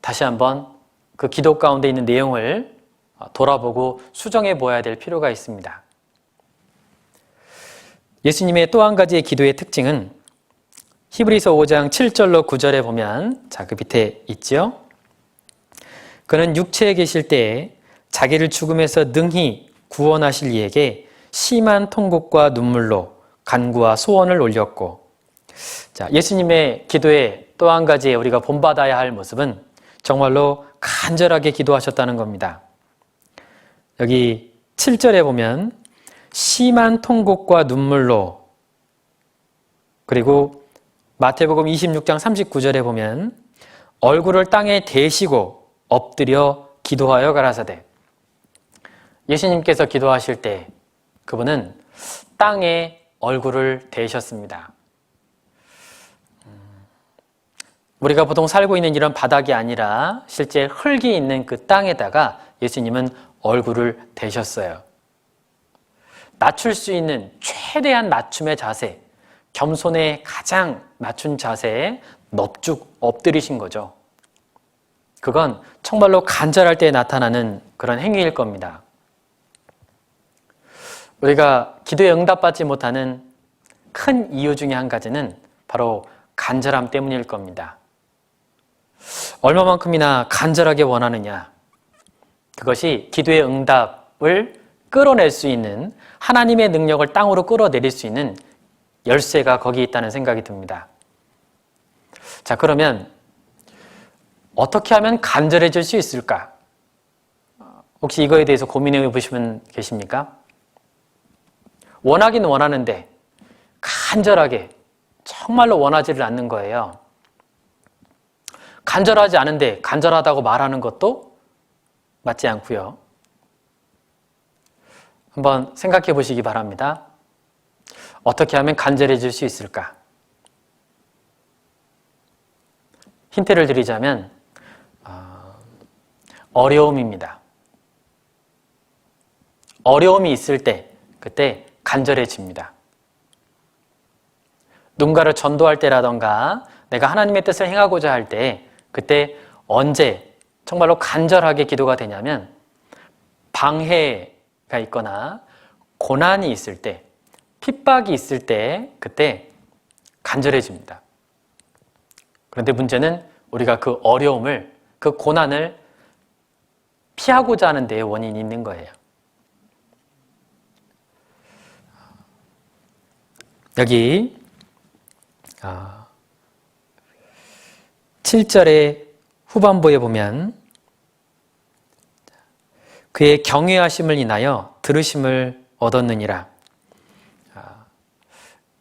다시 한번 그 기도 가운데 있는 내용을 돌아보고 수정해 보아야 될 필요가 있습니다. 예수님의 또 한 가지의 기도의 특징은 히브리서 5장 7절로 9절에 보면, 자, 그 밑에 있지요. 그는 육체에 계실 때에 자기를 죽음에서 능히 구원하실 이에게 심한 통곡과 눈물로 간구와 소원을 올렸고, 자, 예수님의 기도의 또 한 가지의 우리가 본받아야 할 모습은 정말로 간절하게 기도하셨다는 겁니다. 여기 7절에 보면 심한 통곡과 눈물로, 그리고 마태복음 26장 39절에 보면 얼굴을 땅에 대시고 엎드려 기도하여 가라사대. 예수님께서 기도하실 때 그분은 땅에 얼굴을 대셨습니다. 우리가 보통 살고 있는 이런 바닥이 아니라 실제 흙이 있는 그 땅에다가 예수님은 얼굴을 대셨어요. 낮출 수 있는 최대한 낮춤의 자세, 겸손의 가장 낮춘 자세에 넙죽 엎드리신 거죠. 그건 정말로 간절할 때 나타나는 그런 행위일 겁니다. 우리가 기도에 응답받지 못하는 큰 이유 중에 한 가지는 바로 간절함 때문일 겁니다. 얼마만큼이나 간절하게 원하느냐, 그것이 기도의 응답을 끌어낼 수 있는, 하나님의 능력을 땅으로 끌어내릴 수 있는 열쇠가 거기 있다는 생각이 듭니다. 자, 그러면 어떻게 하면 간절해질 수 있을까? 혹시 이거에 대해서 고민해 보시면 계십니까? 원하긴 원하는데 간절하게 정말로 원하지를 않는 거예요. 간절하지 않은데 간절하다고 말하는 것도 맞지 않고요. 한번 생각해 보시기 바랍니다. 어떻게 하면 간절해질 수 있을까? 힌트를 드리자면 어려움입니다. 어려움이 있을 때 그때 간절해집니다. 누군가를 전도할 때라던가 내가 하나님의 뜻을 행하고자 할 때 그때 언제 정말로 간절하게 기도가 되냐면 방해가 있거나 고난이 있을 때, 핍박이 있을 때 그때 간절해집니다. 그런데 문제는 우리가 그 어려움을, 그 고난을 피하고자 하는 데에 원인이 있는 거예요. 여기 7절의 후반부에 보면 그의 경외하심을 인하여 들으심을 얻었느니라.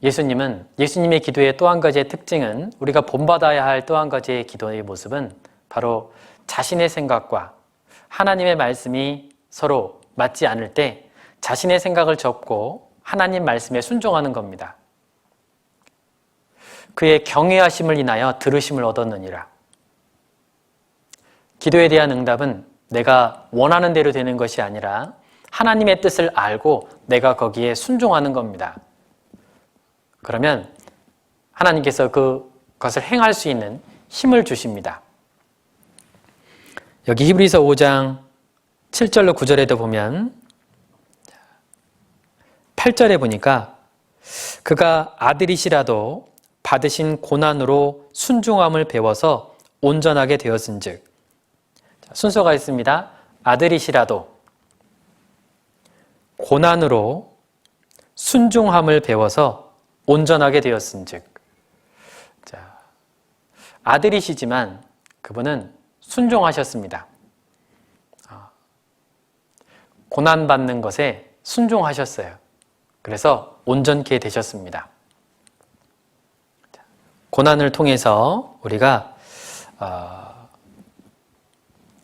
예수님은, 예수님의 기도의 또 한 가지의 특징은, 우리가 본받아야 할 또 한 가지의 기도의 모습은 바로 자신의 생각과 하나님의 말씀이 서로 맞지 않을 때 자신의 생각을 접고 하나님 말씀에 순종하는 겁니다. 그의 경외하심을 인하여 들으심을 얻었느니라. 기도에 대한 응답은 내가 원하는 대로 되는 것이 아니라 하나님의 뜻을 알고 내가 거기에 순종하는 겁니다. 그러면 하나님께서 그것을 행할 수 있는 힘을 주십니다. 여기 히브리서 5장 7절로 9절에도 보면 8절에 보니까 그가 아들이시라도 받으신 고난으로 순종함을 배워서 온전하게 되었은즉, 순서가 있습니다. 아들이시라도 고난으로 순종함을 배워서 온전하게 되었은즉. 자, 아들이시지만 그분은 순종하셨습니다. 고난받는 것에 순종하셨어요. 그래서 온전케 되셨습니다. 고난을 통해서 우리가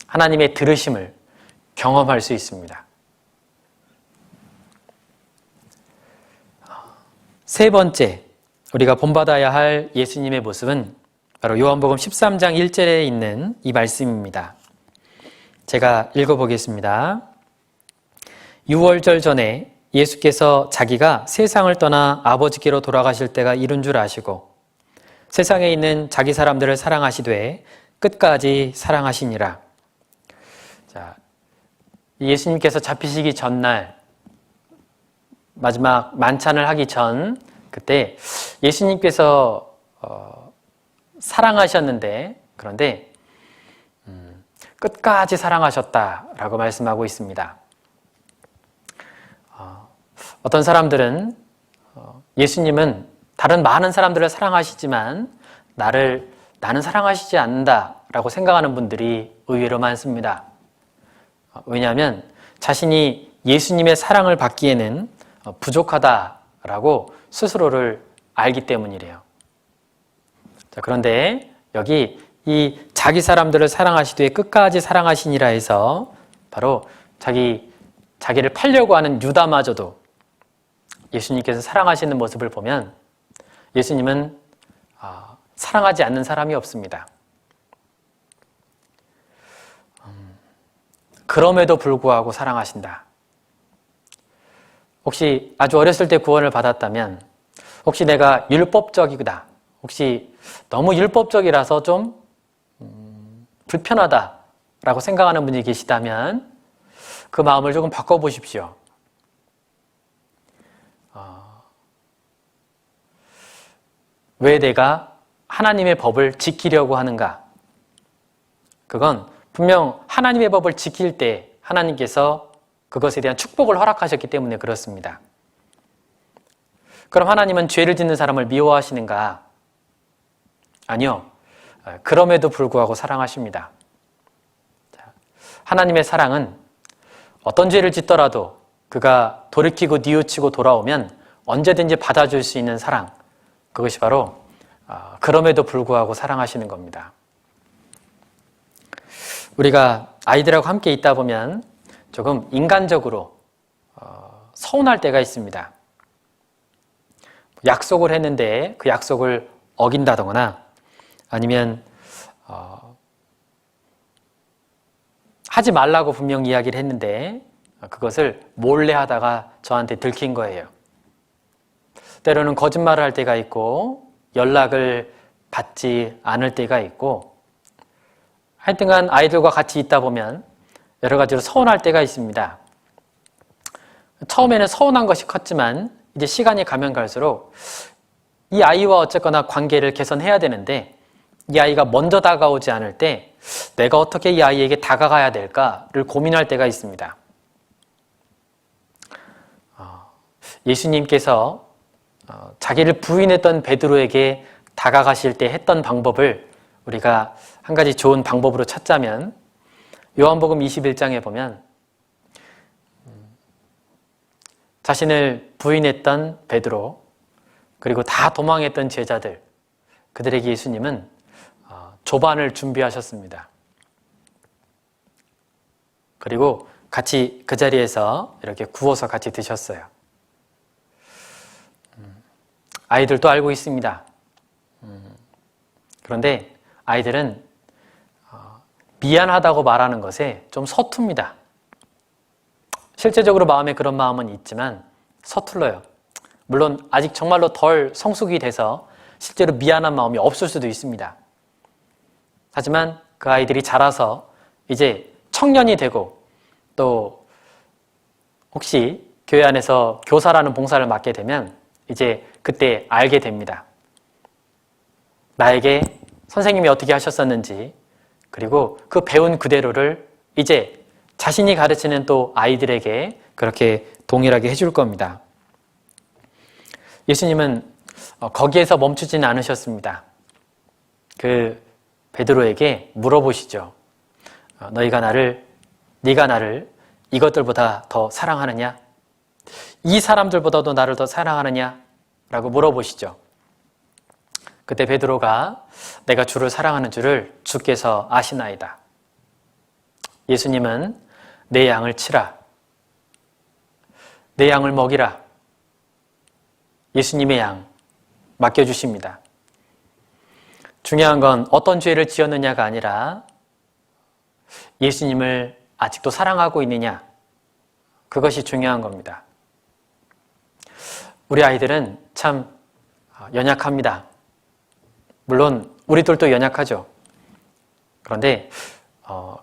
하나님의 들으심을 경험할 수 있습니다. 세 번째, 우리가 본받아야 할 예수님의 모습은 바로 요한복음 13장 1절에 있는 이 말씀입니다. 제가 읽어보겠습니다. 유월절 전에 예수께서 자기가 세상을 떠나 아버지께로 돌아가실 때가 이른 줄 아시고 세상에 있는 자기 사람들을 사랑하시되 끝까지 사랑하시니라. 자, 예수님께서 잡히시기 전날 마지막 만찬을 하기 전 그때 예수님께서 사랑하셨는데 그런데 끝까지 사랑하셨다라고 말씀하고 있습니다. 어떤 사람들은 예수님은 다른 많은 사람들을 사랑하시지만 나는 사랑하시지 않는다라고 생각하는 분들이 의외로 많습니다. 왜냐하면 자신이 예수님의 사랑을 받기에는 부족하다라고 스스로를 알기 때문이래요. 자, 그런데 여기 이 자기 사람들을 사랑하시되 끝까지 사랑하시니라 해서 바로 자기를 팔려고 하는 유다마저도 예수님께서 사랑하시는 모습을 보면 예수님은 사랑하지 않는 사람이 없습니다. 그럼에도 불구하고 사랑하신다. 혹시 아주 어렸을 때 구원을 받았다면 혹시 내가 율법적이다. 혹시 너무 율법적이라서 좀 불편하다라고 생각하는 분이 계시다면 그 마음을 조금 바꿔보십시오. 왜 내가 하나님의 법을 지키려고 하는가? 그건 분명 하나님의 법을 지킬 때 하나님께서 그것에 대한 축복을 허락하셨기 때문에 그렇습니다. 그럼 하나님은 죄를 짓는 사람을 미워하시는가? 아니요. 그럼에도 불구하고 사랑하십니다. 하나님의 사랑은 어떤 죄를 짓더라도 그가 돌이키고 뉘우치고 돌아오면 언제든지 받아줄 수 있는 사랑, 그것이 바로 그럼에도 불구하고 사랑하시는 겁니다. 우리가 아이들하고 함께 있다 보면 조금 인간적으로 서운할 때가 있습니다. 약속을 했는데 그 약속을 어긴다거나 아니면 하지 말라고 분명 이야기를 했는데 그것을 몰래 하다가 저한테 들킨 거예요. 때로는 거짓말을 할 때가 있고 연락을 받지 않을 때가 있고 하여튼간 아이들과 같이 있다 보면 여러 가지로 서운할 때가 있습니다. 처음에는 서운한 것이 컸지만 이제 시간이 가면 갈수록 이 아이와 어쨌거나 관계를 개선해야 되는데 이 아이가 먼저 다가오지 않을 때 내가 어떻게 이 아이에게 다가가야 될까를 고민할 때가 있습니다. 예수님께서 자기를 부인했던 베드로에게 다가가실 때 했던 방법을 우리가 한 가지 좋은 방법으로 찾자면 요한복음 21장에 보면 자신을 부인했던 베드로 그리고 다 도망했던 제자들 그들에게 예수님은 조반을 준비하셨습니다. 그리고 같이 그 자리에서 이렇게 구워서 같이 드셨어요. 아이들도 알고 있습니다. 그런데 아이들은 미안하다고 말하는 것에 좀 서툽니다. 실제적으로 마음에 그런 마음은 있지만 서툴러요. 물론 아직 정말로 덜 성숙이 돼서 실제로 미안한 마음이 없을 수도 있습니다. 하지만 그 아이들이 자라서 이제 청년이 되고 또 혹시 교회 안에서 교사라는 봉사를 맡게 되면 이제 그때 알게 됩니다. 나에게 선생님이 어떻게 하셨었는지 그리고 그 배운 그대로를 이제 자신이 가르치는 또 아이들에게 그렇게 동일하게 해줄 겁니다. 예수님은 거기에서 멈추지는 않으셨습니다. 그 베드로에게 물어보시죠. 네가 나를 이것들보다 더 사랑하느냐? 이 사람들보다도 나를 더 사랑하느냐? 라고 물어보시죠. 그때 베드로가 내가 주를 사랑하는 줄을 주께서 아시나이다. 예수님은 내 양을 치라. 내 양을 먹이라. 예수님의 양 맡겨주십니다. 중요한 건 어떤 죄를 지었느냐가 아니라 예수님을 아직도 사랑하고 있느냐, 그것이 중요한 겁니다. 우리 아이들은 참 연약합니다. 물론 우리들도 연약하죠. 그런데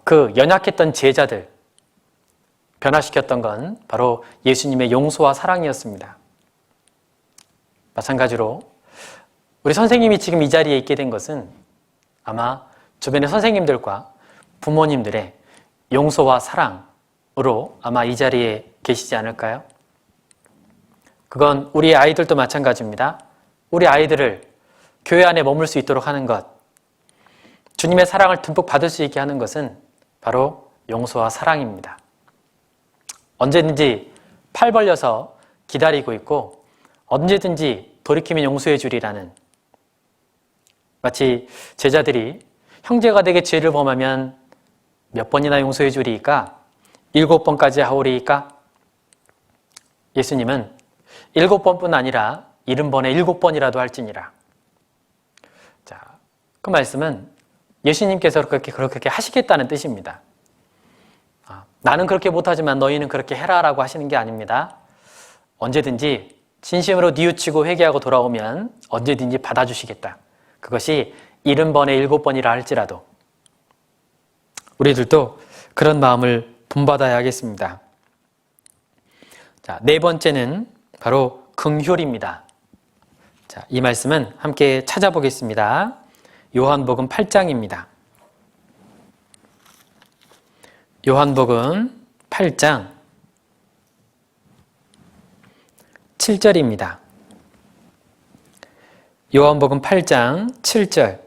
그 연약했던 제자들 변화시켰던 건 바로 예수님의 용서와 사랑이었습니다. 마찬가지로 우리 선생님이 지금 이 자리에 있게 된 것은 아마 주변의 선생님들과 부모님들의 용서와 사랑으로 아마 이 자리에 계시지 않을까요? 그건 우리 아이들도 마찬가지입니다. 우리 아이들을 교회 안에 머물 수 있도록 하는 것, 주님의 사랑을 듬뿍 받을 수 있게 하는 것은 바로 용서와 사랑입니다. 언제든지 팔 벌려서 기다리고 있고 언제든지 돌이키면 용서해 주리라는, 마치 제자들이 형제가 내게 죄를 범하면 몇 번이나 용서해 주리이까? 7번까지 하오리이까? 예수님은 7번뿐 아니라 70번에 7번이라도 할지니라. 자, 그 말씀은 예수님께서 그렇게 하시겠다는 뜻입니다. 나는 그렇게 못하지만 너희는 그렇게 해라 라고 하시는 게 아닙니다. 언제든지 진심으로 뉘우치고 회개하고 돌아오면 언제든지 받아주시겠다. 그것이 70번에 7번이라 할지라도 우리들도 그런 마음을 본받아야 하겠습니다. 자, 네 번째는 바로 긍휼입니다. 자, 이 말씀은 함께 찾아보겠습니다. 요한복음 8장입니다. 요한복음 8장 7절입니다. 요한복음 8장 7절.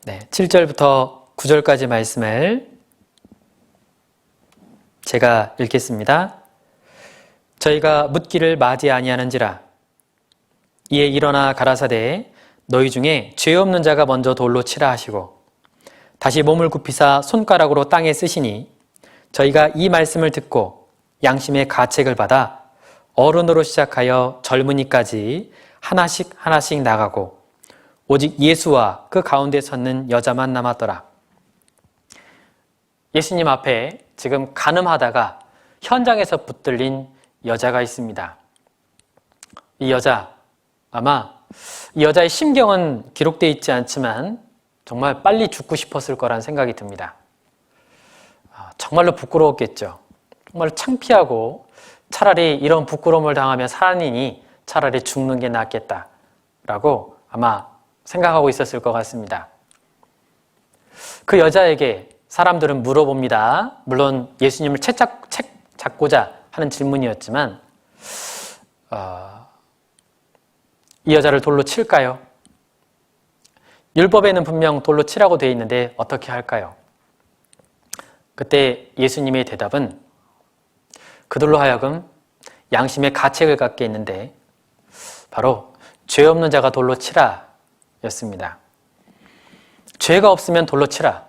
네, 7절부터 9절까지 말씀을 제가 읽겠습니다. 저희가 묻기를 맞이 아니하는지라. 이에 일어나 가라사대 너희 중에 죄 없는 자가 먼저 돌로 치라 하시고 다시 몸을 굽히사 손가락으로 땅에 쓰시니 저희가 이 말씀을 듣고 양심의 가책을 받아 어른으로 시작하여 젊은이까지 하나씩 하나씩 나가고 오직 예수와 그 가운데 섰는 여자만 남았더라. 예수님 앞에 지금 간음하다가 현장에서 붙들린 여자가 있습니다. 이 여자, 아마 이 여자의 심경은 기록되어 있지 않지만 정말 빨리 죽고 싶었을 거란 생각이 듭니다. 정말로 부끄러웠겠죠. 정말 창피하고 차라리 이런 부끄러움을 당하며 사느니 차라리 죽는 게 낫겠다라고 아마 생각하고 있었을 것 같습니다. 그 여자에게 사람들은 물어봅니다. 물론 예수님을 찾고자 하는 질문이었지만 이 여자를 돌로 칠까요? 율법에는 분명 돌로 치라고 되어 있는데 어떻게 할까요? 그때 예수님의 대답은 그들로 하여금 양심의 가책을 갖게 했는데 바로 죄 없는 자가 돌로 치라 였습니다. 죄가 없으면 돌로 치라.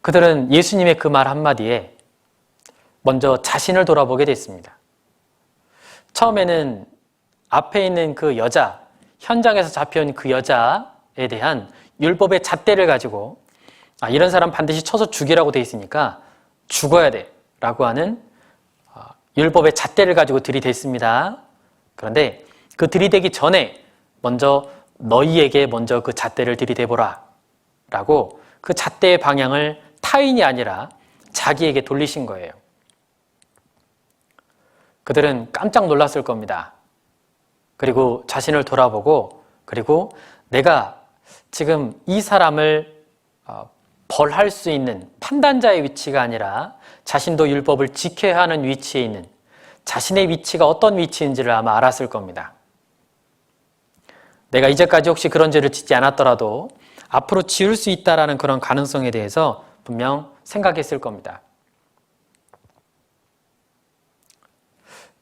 그들은 예수님의 그 말 한마디에 먼저 자신을 돌아보게 됐습니다. 처음에는 앞에 있는 그 여자, 현장에서 잡혀온 그 여자에 대한 율법의 잣대를 가지고 이런 사람 반드시 쳐서 죽이라고 돼 있으니까 죽어야 돼 라고 하는 율법의 잣대를 가지고 들이댔습니다. 그런데 그 들이대기 전에 먼저 너희에게 먼저 그 잣대를 들이대보라 라고 그 잣대의 방향을 타인이 아니라 자기에게 돌리신 거예요. 그들은 깜짝 놀랐을 겁니다. 그리고 자신을 돌아보고 그리고 내가 지금 이 사람을 벌할 수 있는 판단자의 위치가 아니라 자신도 율법을 지켜야 하는 위치에 있는 자신의 위치가 어떤 위치인지를 아마 알았을 겁니다. 내가 이제까지 혹시 그런 죄를 짓지 않았더라도 앞으로 지을 수 있다는 그런 가능성에 대해서 분명 생각했을 겁니다.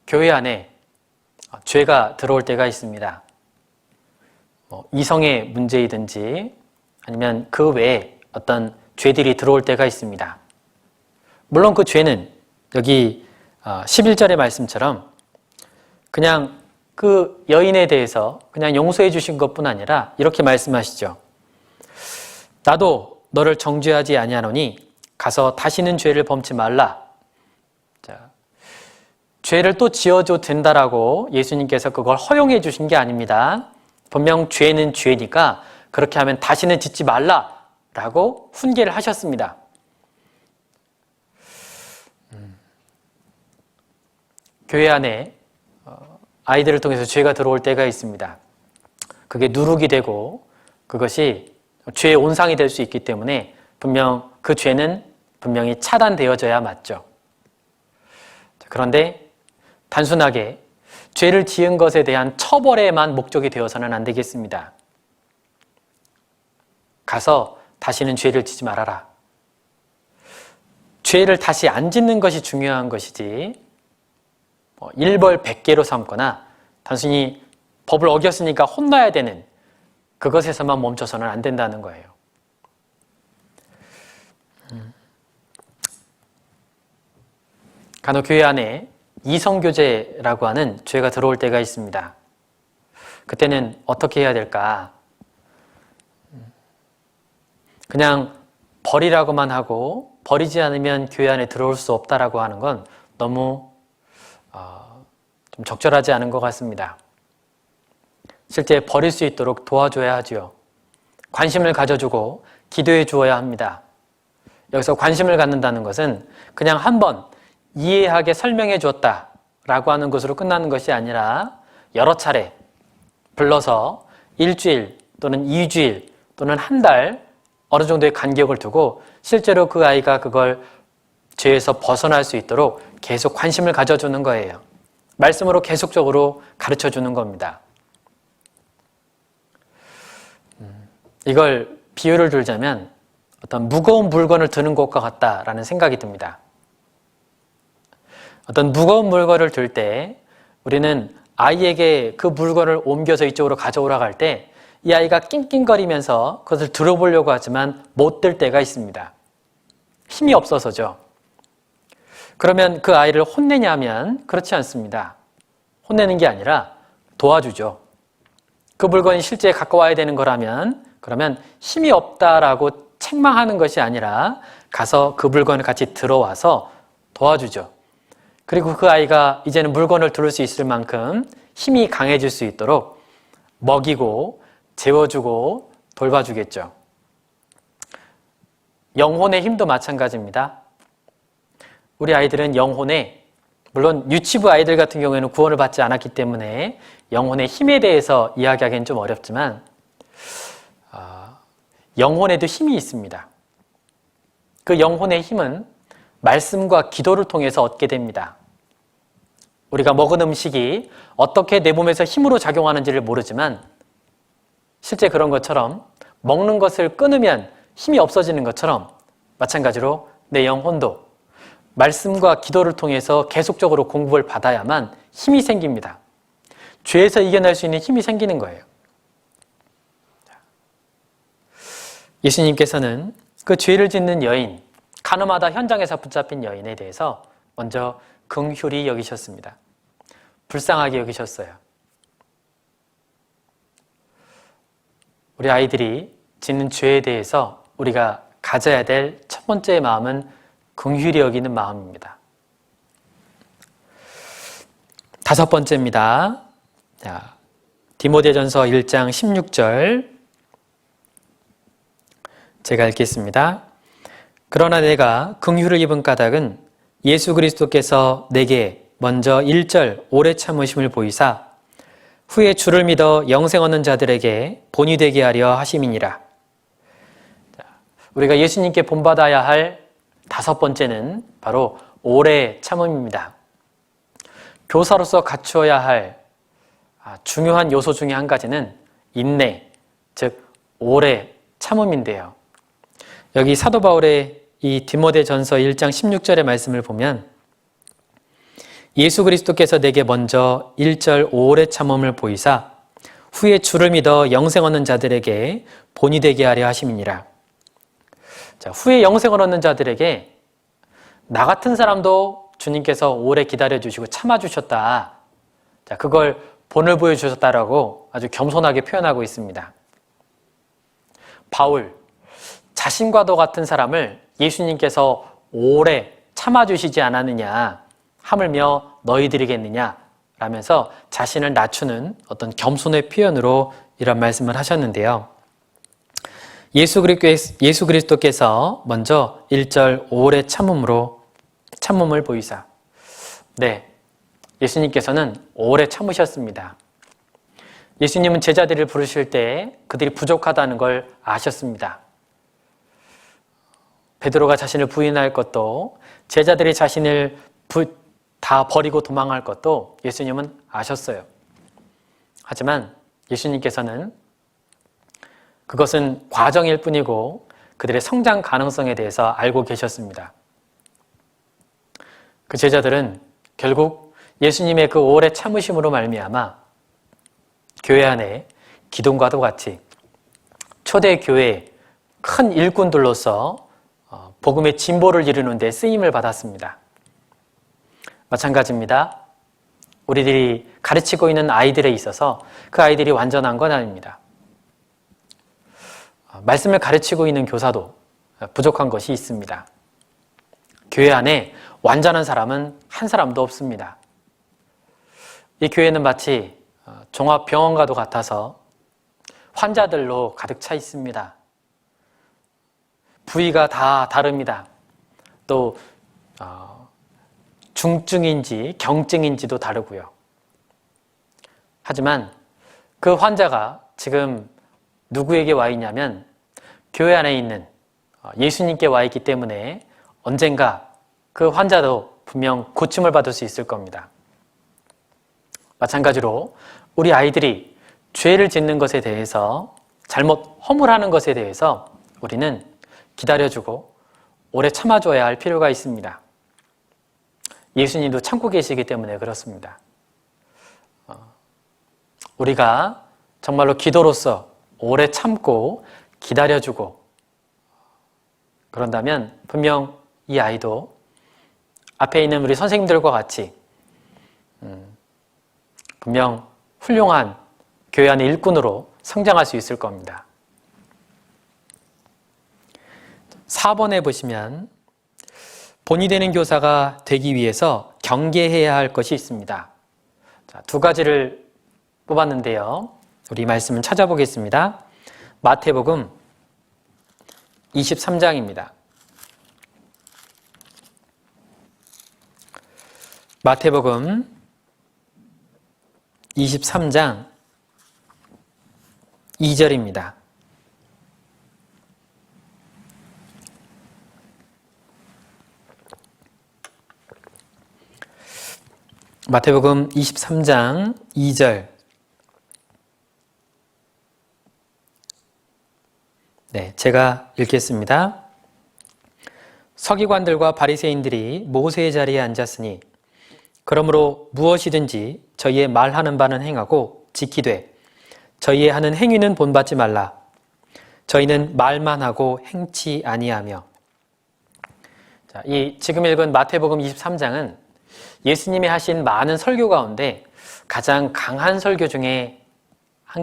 교회 안에 죄가 들어올 때가 있습니다. 이성의 문제이든지 아니면 그 외에 어떤 죄들이 들어올 때가 있습니다. 물론 그 죄는 여기 11절의 말씀처럼 그냥 그 여인에 대해서 그냥 용서해 주신 것뿐 아니라 이렇게 말씀하시죠. 나도 너를 정죄하지 아니하노니 가서 다시는 죄를 범치 말라. 죄를 또 지어도 된다라고 예수님께서 그걸 허용해 주신 게 아닙니다. 분명 죄는 죄니까 그렇게 하면 다시는 짓지 말라라고 훈계를 하셨습니다. 교회 안에 아이들을 통해서 죄가 들어올 때가 있습니다. 그게 누룩이 되고 그것이 죄의 온상이 될 수 있기 때문에 분명 그 죄는 분명히 차단되어져야 맞죠. 그런데 단순하게 죄를 지은 것에 대한 처벌에만 목적이 되어서는 안 되겠습니다. 가서 다시는 죄를 지지 말아라. 죄를 다시 안 짓는 것이 중요한 것이지 일벌백계로 삼거나 단순히 법을 어겼으니까 혼나야 되는 그것에서만 멈춰서는 안 된다는 거예요. 간혹 교회 안에 이성교제라고 하는 죄가 들어올 때가 있습니다. 그때는 어떻게 해야 될까? 그냥 버리라고만 하고 버리지 않으면 교회 안에 들어올 수 없다라고 하는 건 너무 좀 적절하지 않은 것 같습니다. 실제 버릴 수 있도록 도와줘야 하지요. 관심을 가져주고 기도해 주어야 합니다. 여기서 관심을 갖는다는 것은 그냥 한번 이해하게 설명해 주었다라고 하는 것으로 끝나는 것이 아니라 여러 차례 불러서 일주일 또는 2주일 또는 한 달 어느 정도의 간격을 두고 실제로 그 아이가 그걸 죄에서 벗어날 수 있도록 계속 관심을 가져주는 거예요. 말씀으로 계속적으로 가르쳐주는 겁니다. 이걸 비유를 들자면 어떤 무거운 물건을 드는 것과 같다라는 생각이 듭니다. 어떤 무거운 물건을 들 때 우리는 아이에게 그 물건을 옮겨서 이쪽으로 가져오라고 할 때 이 아이가 낑낑거리면서 그것을 들어보려고 하지만 못 들 때가 있습니다. 힘이 없어서죠. 그러면 그 아이를 혼내냐면 그렇지 않습니다. 혼내는 게 아니라 도와주죠. 그 물건이 실제 갖고 와야 되는 거라면 그러면 힘이 없다라고 책망하는 것이 아니라 가서 그 물건을 같이 들어와서 도와주죠. 그리고 그 아이가 이제는 물건을 들을 수 있을 만큼 힘이 강해질 수 있도록 먹이고 재워주고 돌봐주겠죠. 영혼의 힘도 마찬가지입니다. 우리 아이들은 영혼에, 물론 유치부 아이들 같은 경우에는 구원을 받지 않았기 때문에 영혼의 힘에 대해서 이야기하기는 좀 어렵지만 영혼에도 힘이 있습니다. 그 영혼의 힘은 말씀과 기도를 통해서 얻게 됩니다. 우리가 먹은 음식이 어떻게 내 몸에서 힘으로 작용하는지를 모르지만 실제 그런 것처럼 먹는 것을 끊으면 힘이 없어지는 것처럼 마찬가지로 내 영혼도 말씀과 기도를 통해서 계속적으로 공급을 받아야만 힘이 생깁니다. 죄에서 이겨낼 수 있는 힘이 생기는 거예요. 예수님께서는 그 죄를 짓는 여인, 가늠하다 현장에서 붙잡힌 여인에 대해서 먼저 긍휼히 여기셨습니다. 불쌍하게 여기셨어요. 우리 아이들이 짓는 죄에 대해서 우리가 가져야 될 첫 번째 마음은 긍휼히 여기는 마음입니다. 다섯 번째입니다. 디모데전서 1장 16절 제가 읽겠습니다. 그러나 내가 긍휼을 입은 까닭은 예수 그리스도께서 내게 먼저 1절 오래 참으심을 보이사 후에 주를 믿어 영생 얻는 자들에게 본이 되게 하려 하심이니라. 우리가 예수님께 본받아야 할 다섯 번째는 바로 오래 참음입니다. 교사로서 갖추어야 할 중요한 요소 중에 한 가지는 인내, 즉 오래 참음인데요. 여기 사도 바울의 이 디모데전서 1장 16절의 말씀을 보면 예수 그리스도께서 내게 먼저 1절 오래 참음을 보이사 후에 주를 믿어 영생 얻는 자들에게 본이 되게 하려 하심이니라. 자, 후에 영생을 얻는 자들에게 나 같은 사람도 주님께서 오래 기다려주시고 참아주셨다. 자, 그걸 본을 보여주셨다라고 아주 겸손하게 표현하고 있습니다. 바울, 자신과도 같은 사람을 예수님께서 오래 참아주시지 않았느냐, 하물며 너희들이겠느냐 라면서 자신을 낮추는 어떤 겸손의 표현으로 이런 말씀을 하셨는데요. 예수 그리스도께서 먼저 1절 오래 참음을 보이사. 네, 예수님께서는 오래 참으셨습니다. 예수님은 제자들을 부르실 때 그들이 부족하다는 걸 아셨습니다. 베드로가 자신을 부인할 것도 제자들이 자신을 다 버리고 도망할 것도 예수님은 아셨어요. 하지만 예수님께서는 그것은 과정일 뿐이고 그들의 성장 가능성에 대해서 알고 계셨습니다. 그 제자들은 결국 예수님의 그 오래 참으심으로 말미암아 교회 안에 기둥과도 같이 초대 교회의 큰 일꾼들로서 복음의 진보를 이루는 데 쓰임을 받았습니다. 마찬가지입니다. 우리들이 가르치고 있는 아이들에 있어서 그 아이들이 완전한 건 아닙니다. 말씀을 가르치고 있는 교사도 부족한 것이 있습니다. 교회 안에 완전한 사람은 한 사람도 없습니다. 이 교회는 마치 종합병원과도 같아서 환자들로 가득 차 있습니다. 부위가 다 다릅니다. 또 중증인지 경증인지도 다르고요. 하지만 그 환자가 지금 누구에게 와 있냐면 교회 안에 있는 예수님께 와 있기 때문에 언젠가 그 환자도 분명 고침을 받을 수 있을 겁니다. 마찬가지로 우리 아이들이 죄를 짓는 것에 대해서 잘못 허물하는 것에 대해서 우리는 기다려주고 오래 참아줘야 할 필요가 있습니다. 예수님도 참고 계시기 때문에 그렇습니다. 우리가 정말로 기도로서 오래 참고 기다려주고 그런다면 분명 이 아이도 앞에 있는 우리 선생님들과 같이 분명 훌륭한 교회 안의 일꾼으로 성장할 수 있을 겁니다. 4번에 보시면 본이 되는 교사가 되기 위해서 경계해야 할 것이 있습니다. 자, 두 가지를 뽑았는데요. 우리 말씀을 찾아보겠습니다. 마태복음 23장입니다. 마태복음 23장 2절입니다. 마태복음 23장 2절. 네, 제가 읽겠습니다. 서기관들과 바리새인들이 모세의 자리에 앉았으니 그러므로 무엇이든지 저희의 말하는 바는 행하고 지키되 저희의 하는 행위는 본받지 말라. 저희는 말만 하고 행치 아니하며. 자, 이 지금 읽은 마태복음 23장은 예수님이 하신 많은 설교 가운데 가장 강한 설교 중에 한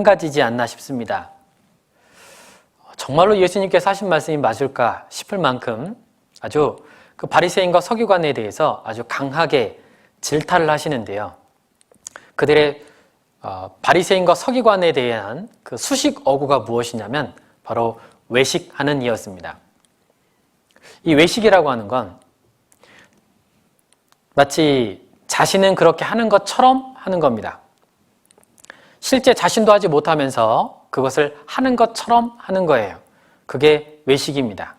가지지 않나 싶습니다. 정말로 예수님께서 하신 말씀이 맞을까 싶을 만큼 아주 그 바리새인과 서기관에 대해서 아주 강하게 질타를 하시는데요. 그들의 바리새인과 서기관에 대한 그 수식 어구가 무엇이냐면 바로 외식하는 이였습니다. 이 외식이라고 하는 건 마치 자신은 그렇게 하는 것처럼 하는 겁니다. 실제 자신도 하지 못하면서 그것을 하는 것처럼 하는 거예요. 그게 외식입니다.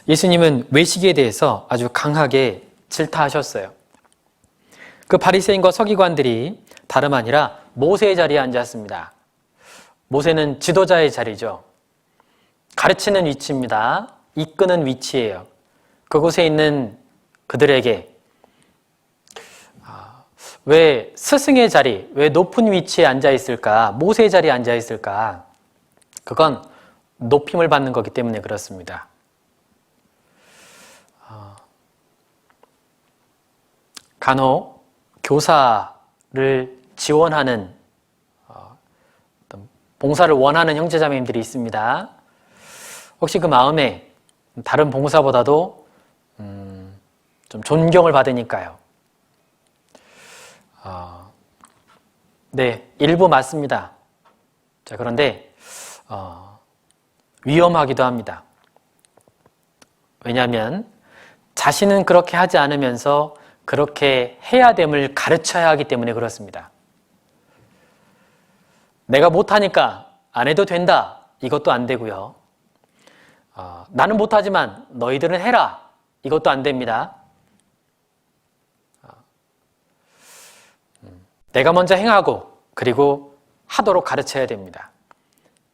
예수님은 외식에 대해서 아주 강하게 질타하셨어요. 그 바리새인과 서기관들이 다름 아니라 모세의 자리에 앉았습니다. 모세는 지도자의 자리죠. 가르치는 위치입니다. 이끄는 위치예요. 그곳에 있는 그들에게 왜 스승의 자리, 왜 높은 위치에 앉아 있을까? 모세의 자리에 앉아 있을까? 그건 높임을 받는 거기 때문에 그렇습니다. 간혹 교사를 지원하는 봉사를 원하는 형제자매님들이 있습니다. 혹시 그 마음에 다른 봉사보다도 좀 존경을 받으니까요. 네, 일부 맞습니다. 자, 그런데 위험하기도 합니다. 왜냐하면 자신은 그렇게 하지 않으면서 그렇게 해야 됨을 가르쳐야 하기 때문에 그렇습니다. 내가 못하니까 안 해도 된다. 이것도 안 되고요. 나는 못하지만 너희들은 해라. 이것도 안 됩니다. 내가 먼저 행하고 그리고 하도록 가르쳐야 됩니다.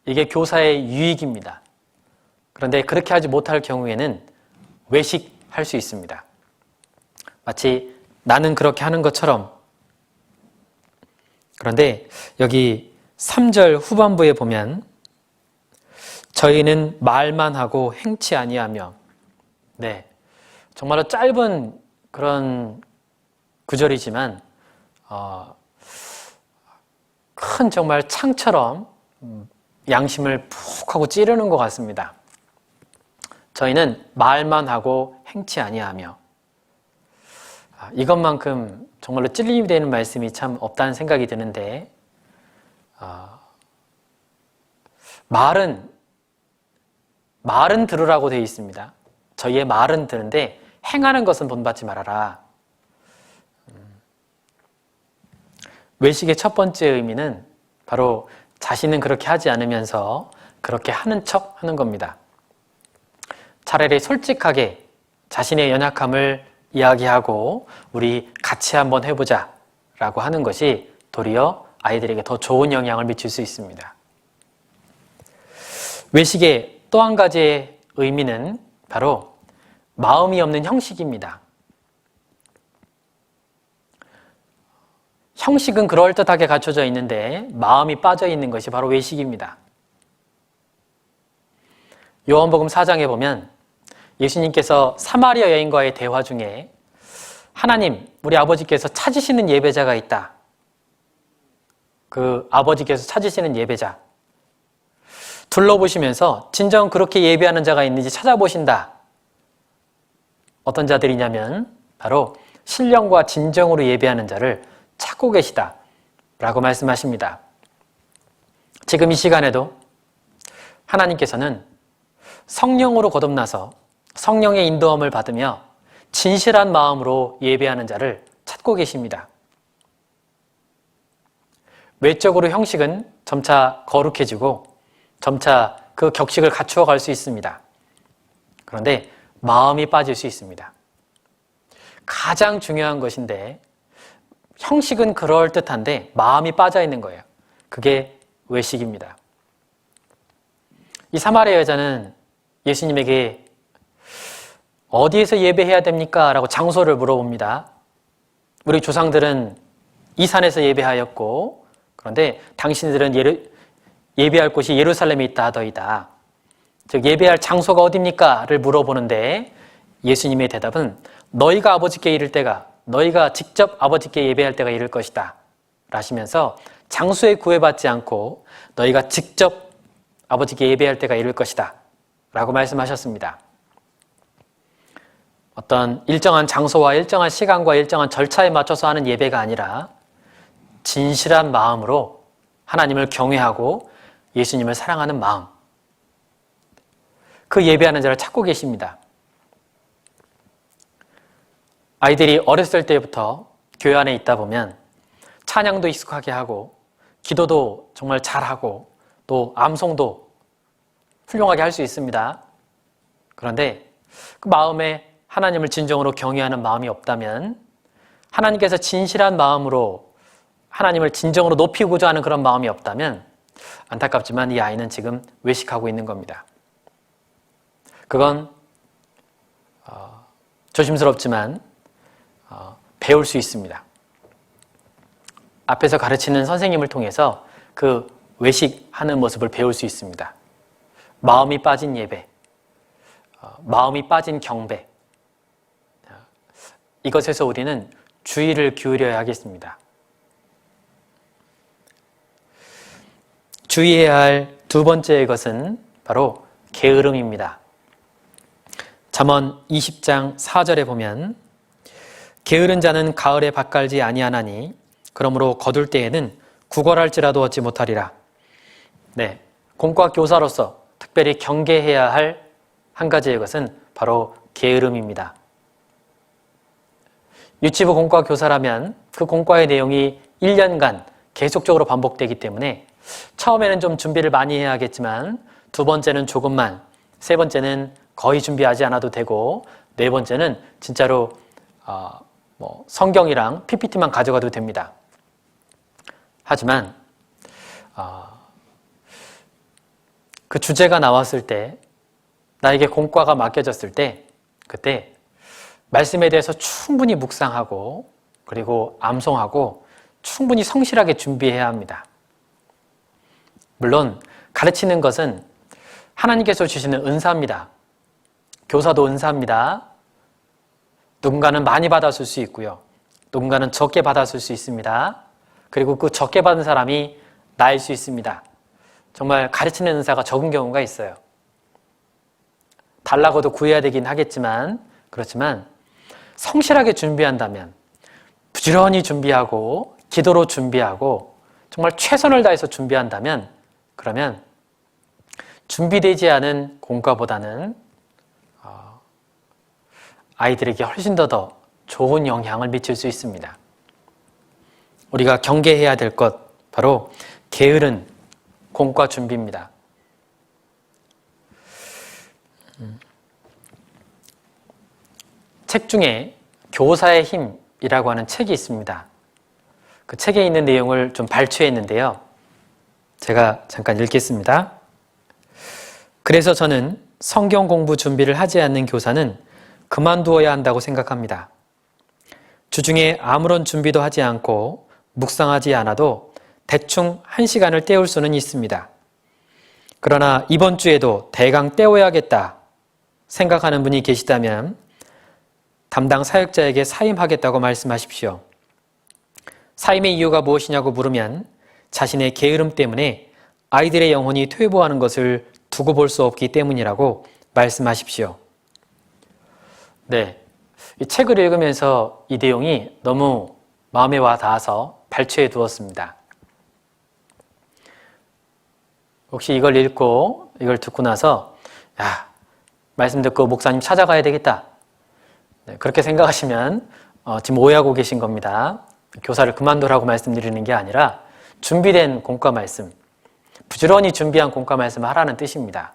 이게 교사의 유익입니다. 그런데 그렇게 하지 못할 경우에는 외식할 수 있습니다. 마치 나는 그렇게 하는 것처럼. 그런데 여기 3절 후반부에 보면 저희는 말만 하고 행치 아니하며, 네, 정말로 짧은 그런 구절이지만 큰 정말 창처럼 양심을 푹 하고 찌르는 것 같습니다. 저희는 말만 하고 행치 아니하며, 이것만큼 정말로 찔림이 되는 말씀이 참 없다는 생각이 드는데, 말은 들으라고 되어 있습니다. 저희의 말은 들은데 행하는 것은 본받지 말아라. 외식의 첫 번째 의미는 바로 자신은 그렇게 하지 않으면서 그렇게 하는 척 하는 겁니다. 차라리 솔직하게 자신의 연약함을 이야기하고 우리 같이 한번 해보자 라고 하는 것이 도리어 아이들에게 더 좋은 영향을 미칠 수 있습니다. 외식의 또 한 가지의 의미는 바로 마음이 없는 형식입니다. 형식은 그럴듯하게 갖춰져 있는데 마음이 빠져 있는 것이 바로 외식입니다. 요한복음 4장에 보면 예수님께서 사마리아 여인과의 대화 중에 하나님, 우리 아버지께서 찾으시는 예배자가 있다. 그 아버지께서 찾으시는 예배자. 둘러보시면서 진정 그렇게 예배하는 자가 있는지 찾아보신다. 어떤 자들이냐면 바로 신령과 진정으로 예배하는 자를 찾고 계시다 라고 말씀하십니다. 지금 이 시간에도 하나님께서는 성령으로 거듭나서 성령의 인도함을 받으며 진실한 마음으로 예배하는 자를 찾고 계십니다. 외적으로 형식은 점차 거룩해지고 점차 그 격식을 갖추어 갈 수 있습니다. 그런데 마음이 빠질 수 있습니다. 가장 중요한 것인데 형식은 그럴듯한데 마음이 빠져 있는 거예요. 그게 외식입니다. 이 사마리아 여자는 예수님에게 어디에서 예배해야 됩니까? 라고 장소를 물어봅니다. 우리 조상들은 이 산에서 예배하였고, 그런데 당신들은 예배할 곳이 예루살렘에 있다 하더이다. 즉 예배할 장소가 어디입니까? 를 물어보는데 예수님의 대답은 너희가 아버지께 이를 때가, 너희가 직접 아버지께 예배할 때가 이를 것이다 라시면서 장소에 구애받지 않고 너희가 직접 아버지께 예배할 때가 이를 것이다 라고 말씀하셨습니다. 어떤 일정한 장소와 일정한 시간과 일정한 절차에 맞춰서 하는 예배가 아니라 진실한 마음으로 하나님을 경외하고 예수님을 사랑하는 마음, 그 예배하는 자를 찾고 계십니다. 아이들이 어렸을 때부터 교회 안에 있다 보면 찬양도 익숙하게 하고 기도도 정말 잘하고 또 암송도 훌륭하게 할 수 있습니다. 그런데 그 마음에 하나님을 진정으로 경외하는 마음이 없다면, 하나님께서 진실한 마음으로 하나님을 진정으로 높이고자 하는 그런 마음이 없다면 안타깝지만 이 아이는 지금 외식하고 있는 겁니다. 그건 조심스럽지만 배울 수 있습니다. 앞에서 가르치는 선생님을 통해서 그 외식하는 모습을 배울 수 있습니다. 마음이 빠진 예배, 마음이 빠진 경배, 이것에서 우리는 주의를 기울여야 하겠습니다. 주의해야 할 두 번째 것은 바로 게으름입니다. 잠언 20장 4절에 보면 게으른 자는 가을에 밭갈지 아니하나니 그러므로 거둘 때에는 구걸할지라도 얻지 못하리라. 네, 공과 교사로서 특별히 경계해야 할 한 가지의 것은 바로 게으름입니다. 유치부 공과 교사라면 그 공과의 내용이 1년간 계속적으로 반복되기 때문에 처음에는 좀 준비를 많이 해야겠지만 두 번째는 조금만, 세 번째는 거의 준비하지 않아도 되고 네 번째는 진짜로 성경이랑 PPT만 가져가도 됩니다. 하지만 그 주제가 나왔을 때, 나에게 공과가 맡겨졌을 때, 그때 말씀에 대해서 충분히 묵상하고 그리고 암송하고 충분히 성실하게 준비해야 합니다. 물론 가르치는 것은 하나님께서 주시는 은사입니다. 교사도 은사입니다. 누군가는 많이 받았을 수 있고요. 누군가는 적게 받았을 수 있습니다. 그리고 그 적게 받은 사람이 나일 수 있습니다. 정말 가르치는 은사가 적은 경우가 있어요. 달라고도 구해야 되긴 하겠지만, 그렇지만 성실하게 준비한다면, 부지런히 준비하고 기도로 준비하고 정말 최선을 다해서 준비한다면, 그러면 준비되지 않은 공과보다는 아이들에게 훨씬 더 좋은 영향을 미칠 수 있습니다. 우리가 경계해야 될 것, 바로 게으른 공과 준비입니다. 책 중에 교사의 힘이라고 하는 책이 있습니다. 그 책에 있는 내용을 좀 발췌했는데요. 제가 잠깐 읽겠습니다. 그래서 저는 성경 공부 준비를 하지 않는 교사는 그만두어야 한다고 생각합니다. 주중에 아무런 준비도 하지 않고 묵상하지 않아도 대충 1시간을 때울 수는 있습니다. 그러나 이번 주에도 대강 때워야겠다 생각하는 분이 계시다면 담당 사역자에게 사임하겠다고 말씀하십시오. 사임의 이유가 무엇이냐고 물으면 자신의 게으름 때문에 아이들의 영혼이 퇴보하는 것을 두고 볼 수 없기 때문이라고 말씀하십시오. 네, 이 책을 읽으면서 이 내용이 너무 마음에 와 닿아서 발췌해 두었습니다. 혹시 이걸 읽고 이걸 듣고 나서 말씀 듣고 목사님 찾아가야 되겠다, 네, 그렇게 생각하시면 지금 오해하고 계신 겁니다. 교사를 그만두라고 말씀드리는 게 아니라 준비된 공과 말씀, 부지런히 준비한 공과 말씀을 하라는 뜻입니다.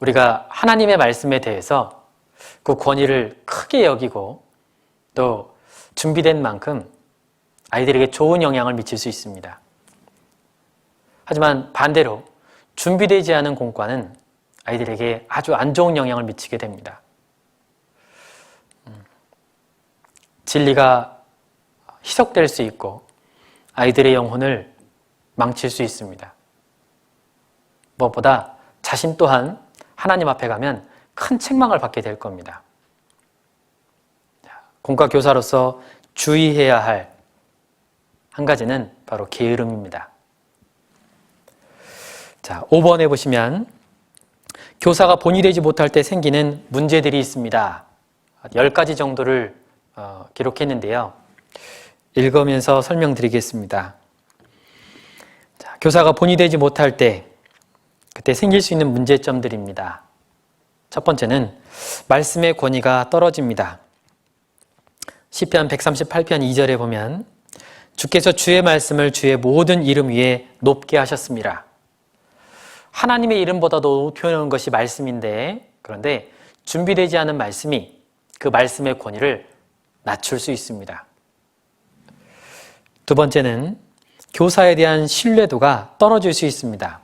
우리가 하나님의 말씀에 대해서 그 권위를 크게 여기고 또 준비된 만큼 아이들에게 좋은 영향을 미칠 수 있습니다. 하지만 반대로 준비되지 않은 공과는 아이들에게 아주 안 좋은 영향을 미치게 됩니다. 진리가 희석될 수 있고 아이들의 영혼을 망칠 수 있습니다. 무엇보다 자신 또한 하나님 앞에 가면 큰 책망을 받게 될 겁니다. 공과 교사로서 주의해야 할 한 가지는 바로 게으름입니다. 자, 5번에 보시면 교사가 본이 되지 못할 때 생기는 문제들이 있습니다. 10가지 정도를 기록했는데요. 읽으면서 설명드리겠습니다. 자, 교사가 본이 되지 못할 때 그때 생길 수 있는 문제점들입니다. 첫 번째는 말씀의 권위가 떨어집니다. 시편 138편 2절에 보면 주께서 주의 말씀을 주의 모든 이름 위에 높게 하셨습니다. 하나님의 이름보다도 높이 하는 것이 말씀인데, 그런데 준비되지 않은 말씀이 그 말씀의 권위를 낮출 수 있습니다. 두 번째는 교사에 대한 신뢰도가 떨어질 수 있습니다.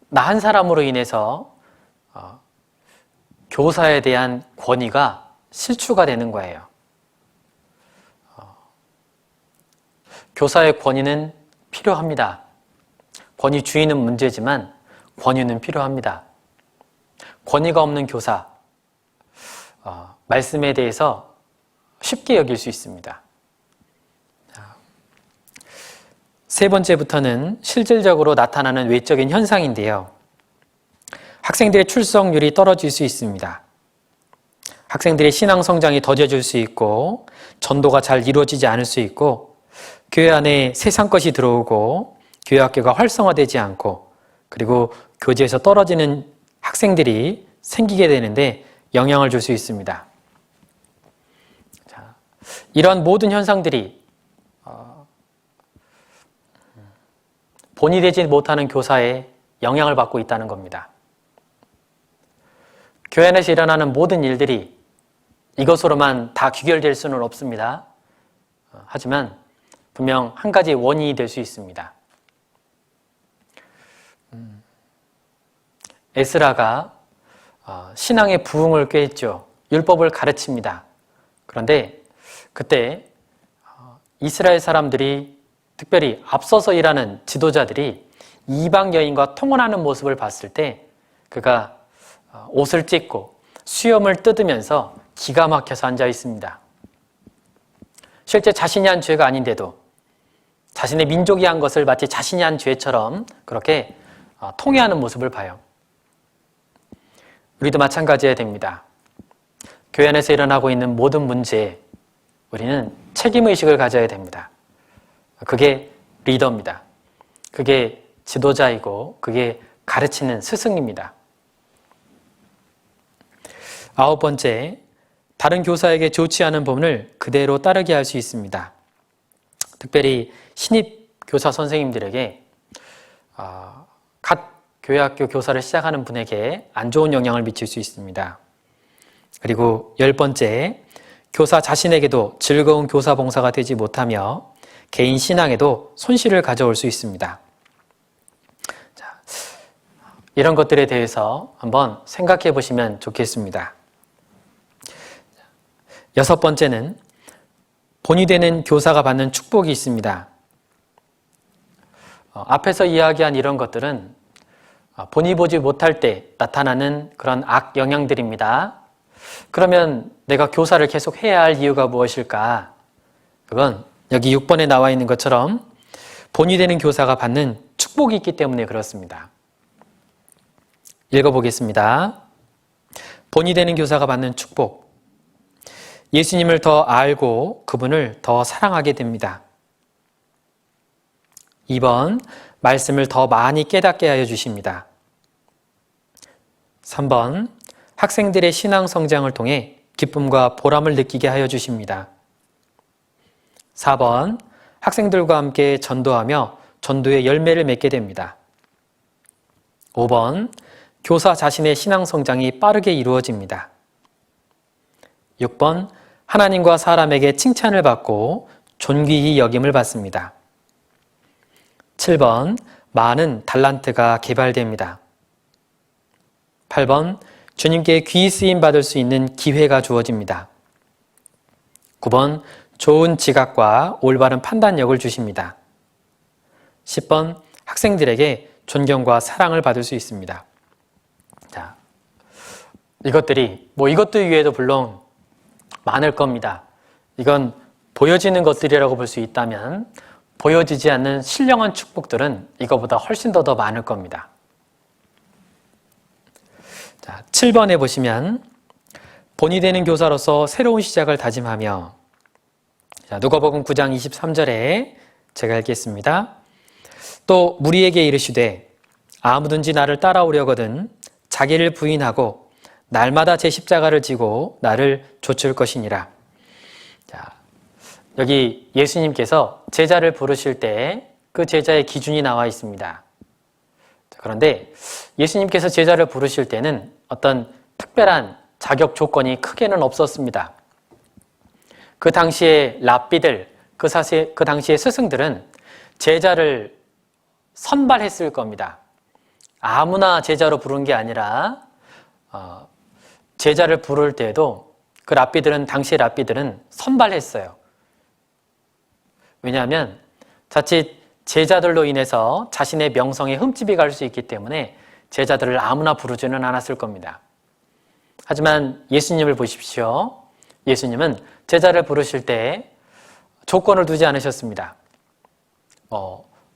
나 한 사람으로 인해서 교사에 대한 권위가 실추가 되는 거예요. 교사의 권위는 필요합니다. 권위주의는 문제지만 권위는 필요합니다. 권위가 없는 교사, 말씀에 대해서 쉽게 여길 수 있습니다. 세 번째부터는 실질적으로 나타나는 외적인 현상인데요. 학생들의 출석률이 떨어질 수 있습니다. 학생들의 신앙 성장이 더뎌질 수 있고 전도가 잘 이루어지지 않을 수 있고 교회 안에 세상 것이 들어오고 교회 학교가 활성화되지 않고 그리고 교제에서 떨어지는 학생들이 생기게 되는데 영향을 줄 수 있습니다. 자, 이러한 모든 현상들이 본이 되지 못하는 교사에 영향을 받고 있다는 겁니다. 교회 안에서 일어나는 모든 일들이 이것으로만 다 귀결될 수는 없습니다. 하지만 분명 한 가지 원인이 될 수 있습니다. 에스라가 신앙의 부흥을 꾀했죠. 율법을 가르칩니다. 그런데 그때 이스라엘 사람들이 특별히 앞서서 일하는 지도자들이 이방 여인과 통혼하는 모습을 봤을 때 그가 옷을 찢고 수염을 뜯으면서 기가 막혀서 앉아 있습니다. 실제 자신이 한 죄가 아닌데도 자신의 민족이 한 것을 마치 자신이 한 죄처럼 그렇게 통회하는 모습을 봐요. 우리도 마찬가지여야 됩니다. 교회 안에서 일어나고 있는 모든 문제에 우리는 책임의식을 가져야 됩니다. 그게 리더입니다. 그게 지도자이고 그게 가르치는 스승입니다. 9번째, 다른 교사에게 좋지 않은 법을 그대로 따르게 할 수 있습니다. 특별히 신입 교사 선생님들에게 갓 교회학교 교사를 시작하는 분에게 안 좋은 영향을 미칠 수 있습니다. 그리고 10번째, 교사 자신에게도 즐거운 교사 봉사가 되지 못하며 개인 신앙에도 손실을 가져올 수 있습니다. 자, 이런 것들에 대해서 한번 생각해 보시면 좋겠습니다. 6번째는 본이 되는 교사가 받는 축복이 있습니다. 앞에서 이야기한 이런 것들은 본이 보지 못할 때 나타나는 그런 악 영향들입니다. 그러면 내가 교사를 계속 해야 할 이유가 무엇일까? 그건 여기 6번에 나와 있는 것처럼 본이 되는 교사가 받는 축복이 있기 때문에 그렇습니다. 읽어보겠습니다. 본이 되는 교사가 받는 축복. 예수님을 더 알고 그분을 더 사랑하게 됩니다. 2번, 말씀을 더 많이 깨닫게 하여 주십니다. 3번, 학생들의 신앙 성장을 통해 기쁨과 보람을 느끼게 하여 주십니다. 4번, 학생들과 함께 전도하며 전도의 열매를 맺게 됩니다. 5번, 교사 자신의 신앙 성장이 빠르게 이루어집니다. 6번, 하나님과 사람에게 칭찬을 받고 존귀히 여김을 받습니다. 7번, 많은 달란트가 개발됩니다. 8번, 주님께 귀히 쓰임 받을 수 있는 기회가 주어집니다. 9번, 좋은 지각과 올바른 판단력을 주십니다. 10번, 학생들에게 존경과 사랑을 받을 수 있습니다. 자, 이것들이 이것들 외에도 물론 많을 겁니다. 이건 보여지는 것들이라고 볼 수 있다면 보여지지 않는 신령한 축복들은 이거보다 훨씬 더 많을 겁니다. 자, 7번에 보시면 본이 되는 교사로서 새로운 시작을 다짐하며, 자, 누가복음 9장 23절에 제가 읽겠습니다. 또 무리에게 이르시되 아무든지 나를 따라오려거든 자기를 부인하고 날마다 제 십자가를 지고 나를 좇을 것이니라. 자, 여기 예수님께서 제자를 부르실 때 그 제자의 기준이 나와 있습니다. 그런데 예수님께서 제자를 부르실 때는 어떤 특별한 자격 조건이 크게는 없었습니다. 그 당시에 랍비들, 그 당시의 스승들은 제자를 선발했을 겁니다. 아무나 제자로 부른 게 아니라 제자를 부를 때에도 그 랍비들은, 당시의 랍비들은 선발했어요. 왜냐하면 자칫 제자들로 인해서 자신의 명성에 흠집이 갈 수 있기 때문에 제자들을 아무나 부르지는 않았을 겁니다. 하지만 예수님을 보십시오. 예수님은 제자를 부르실 때 조건을 두지 않으셨습니다.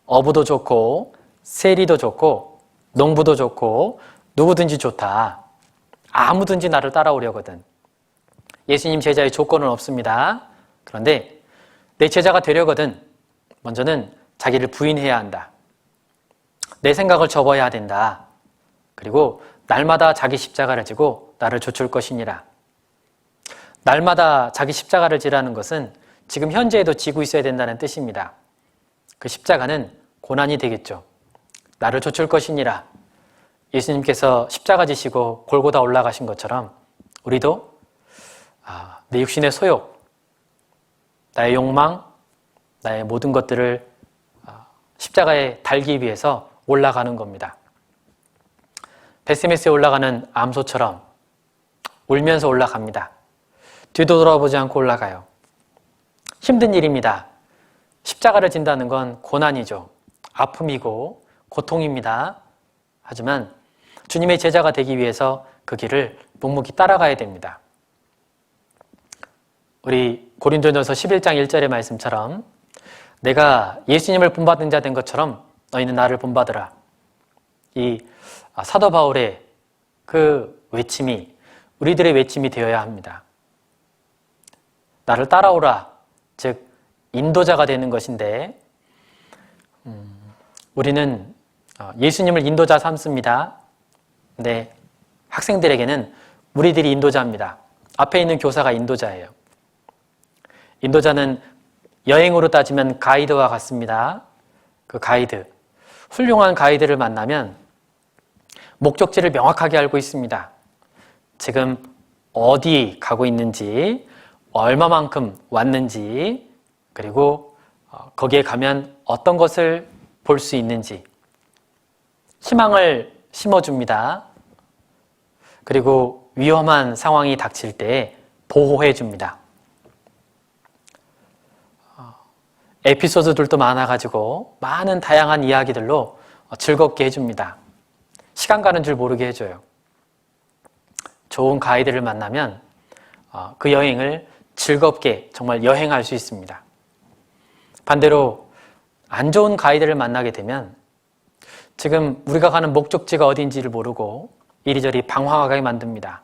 어부도 좋고 세리도 좋고 농부도 좋고 누구든지 좋다. 아무든지 나를 따라오려거든. 예수님 제자의 조건은 없습니다. 그런데 내 제자가 되려거든 먼저는 자기를 부인해야 한다. 내 생각을 접어야 된다. 그리고 날마다 자기 십자가를 지고 나를 좇을 것이니라. 날마다 자기 십자가를 지라는 것은 지금 현재에도 지고 있어야 된다는 뜻입니다. 그 십자가는 고난이 되겠죠. 나를 좇을 것이니라. 예수님께서 십자가 지시고 골고다 올라가신 것처럼 우리도 내 육신의 소욕, 나의 욕망, 나의 모든 것들을 십자가에 달기 위해서 올라가는 겁니다. 베스메스에 올라가는 암소처럼 울면서 올라갑니다. 뒤도 돌아보지 않고 올라가요. 힘든 일입니다. 십자가를 진다는 건 고난이죠. 아픔이고 고통입니다. 하지만 주님의 제자가 되기 위해서 그 길을 묵묵히 따라가야 됩니다. 우리 고린도전서 11장 1절의 말씀처럼 내가 예수님을 본받은 자 된 것처럼 너희는 나를 본받으라. 이 사도 바울의 그 외침이 우리들의 외침이 되어야 합니다. 나를 따라오라, 즉 인도자가 되는 것인데 우리는 예수님을 인도자 삼습니다. 근데 학생들에게는 우리들이 인도자입니다. 앞에 있는 교사가 인도자예요. 인도자는 여행으로 따지면 가이드와 같습니다. 그 가이드, 훌륭한 가이드를 만나면 목적지를 명확하게 알고 있습니다. 지금 어디 가고 있는지, 얼마만큼 왔는지, 그리고 거기에 가면 어떤 것을 볼 수 있는지 희망을 심어줍니다. 그리고 위험한 상황이 닥칠 때 보호해줍니다. 에피소드들도 많아가지고 많은 다양한 이야기들로 즐겁게 해줍니다. 시간 가는 줄 모르게 해줘요. 좋은 가이드를 만나면 그 여행을 즐겁게 정말 여행할 수 있습니다. 반대로 안 좋은 가이드를 만나게 되면 지금 우리가 가는 목적지가 어딘지를 모르고 이리저리 방황하게 만듭니다.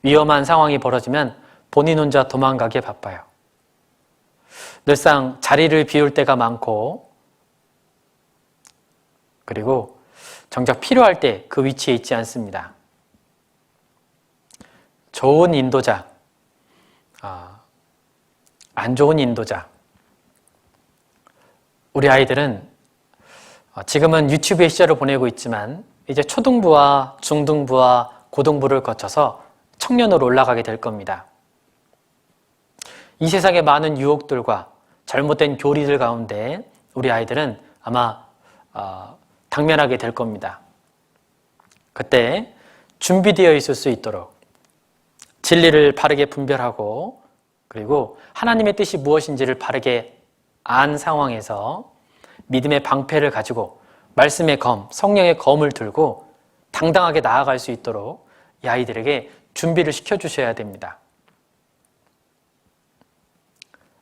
위험한 상황이 벌어지면 본인 혼자 도망가기에 바빠요. 늘상 자리를 비울 때가 많고 그리고 정작 필요할 때 그 위치에 있지 않습니다. 좋은 인도자, 안 좋은 인도자. 우리 아이들은 지금은 유튜브의 시절을 보내고 있지만 이제 초등부와 중등부와 고등부를 거쳐서 청년으로 올라가게 될 겁니다. 이 세상의 많은 유혹들과 잘못된 교리들 가운데 우리 아이들은 아마 당면하게 될 겁니다. 그때 준비되어 있을 수 있도록 진리를 바르게 분별하고 그리고 하나님의 뜻이 무엇인지를 바르게 안 상황에서 믿음의 방패를 가지고 말씀의 검, 성령의 검을 들고 당당하게 나아갈 수 있도록 이 아이들에게 준비를 시켜주셔야 됩니다.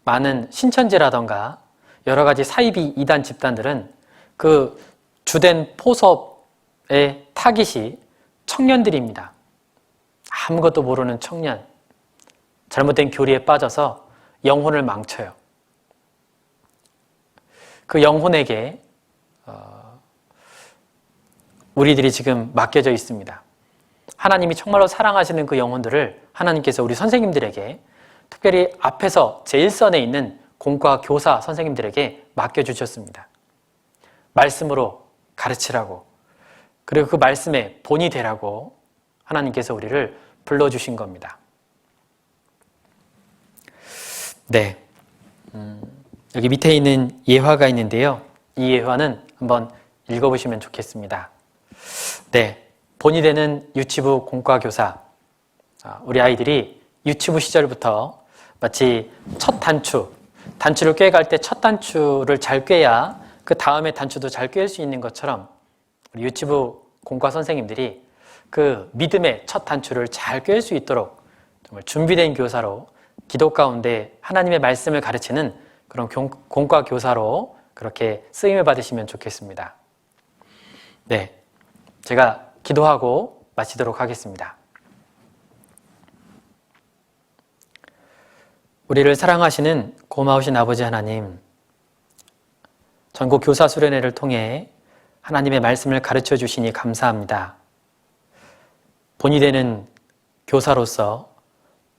많은 신천지라던가 여러 가지 사이비 이단 집단들은 그 주된 포섭의 타깃이 청년들입니다. 아무것도 모르는 청년, 잘못된 교리에 빠져서 영혼을 망쳐요. 그 영혼에게 우리들이 지금 맡겨져 있습니다. 하나님이 정말로 사랑하시는 그 영혼들을 하나님께서 우리 선생님들에게 특별히 앞에서 제1선에 있는 공과 교사 선생님들에게 맡겨주셨습니다. 말씀으로 가르치라고 그리고 그 말씀의 본이 되라고 하나님께서 우리를 불러주신 겁니다. 네, 여기 밑에 있는 예화가 있는데요. 이 예화는 한번 읽어보시면 좋겠습니다. 네, 본이 되는 유치부 공과교사, 우리 아이들이 유치부 시절부터 마치 첫 단추를 꿰갈 때 첫 단추를 잘 꿰야 그 다음에 단추도 잘 꿰일 수 있는 것처럼 우리 유치부 공과 선생님들이 그 믿음의 첫 단추를 잘 꿰일 수 있도록 정말 준비된 교사로 기도 가운데 하나님의 말씀을 가르치는 그런 공과 교사로 그렇게 쓰임을 받으시면 좋겠습니다. 네, 제가 기도하고 마치도록 하겠습니다. 우리를 사랑하시는 고마우신 아버지 하나님, 전국 교사 수련회를 통해 하나님의 말씀을 가르쳐 주시니 감사합니다. 본이 되는 교사로서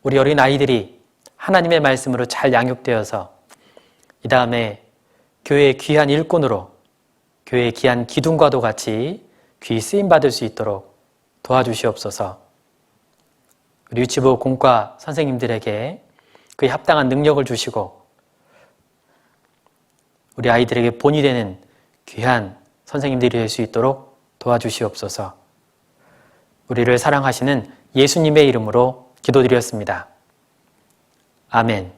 우리 어린 아이들이 하나님의 말씀으로 잘 양육되어서 이 다음에 교회의 귀한 일꾼으로 교회의 귀한 기둥과도 같이 귀히 쓰임받을 수 있도록 도와주시옵소서. 우리 유치부 공과 선생님들에게 그에 합당한 능력을 주시고 우리 아이들에게 본이 되는 귀한 선생님들이 될 수 있도록 도와주시옵소서. 우리를 사랑하시는 예수님의 이름으로 기도드렸습니다. 아멘.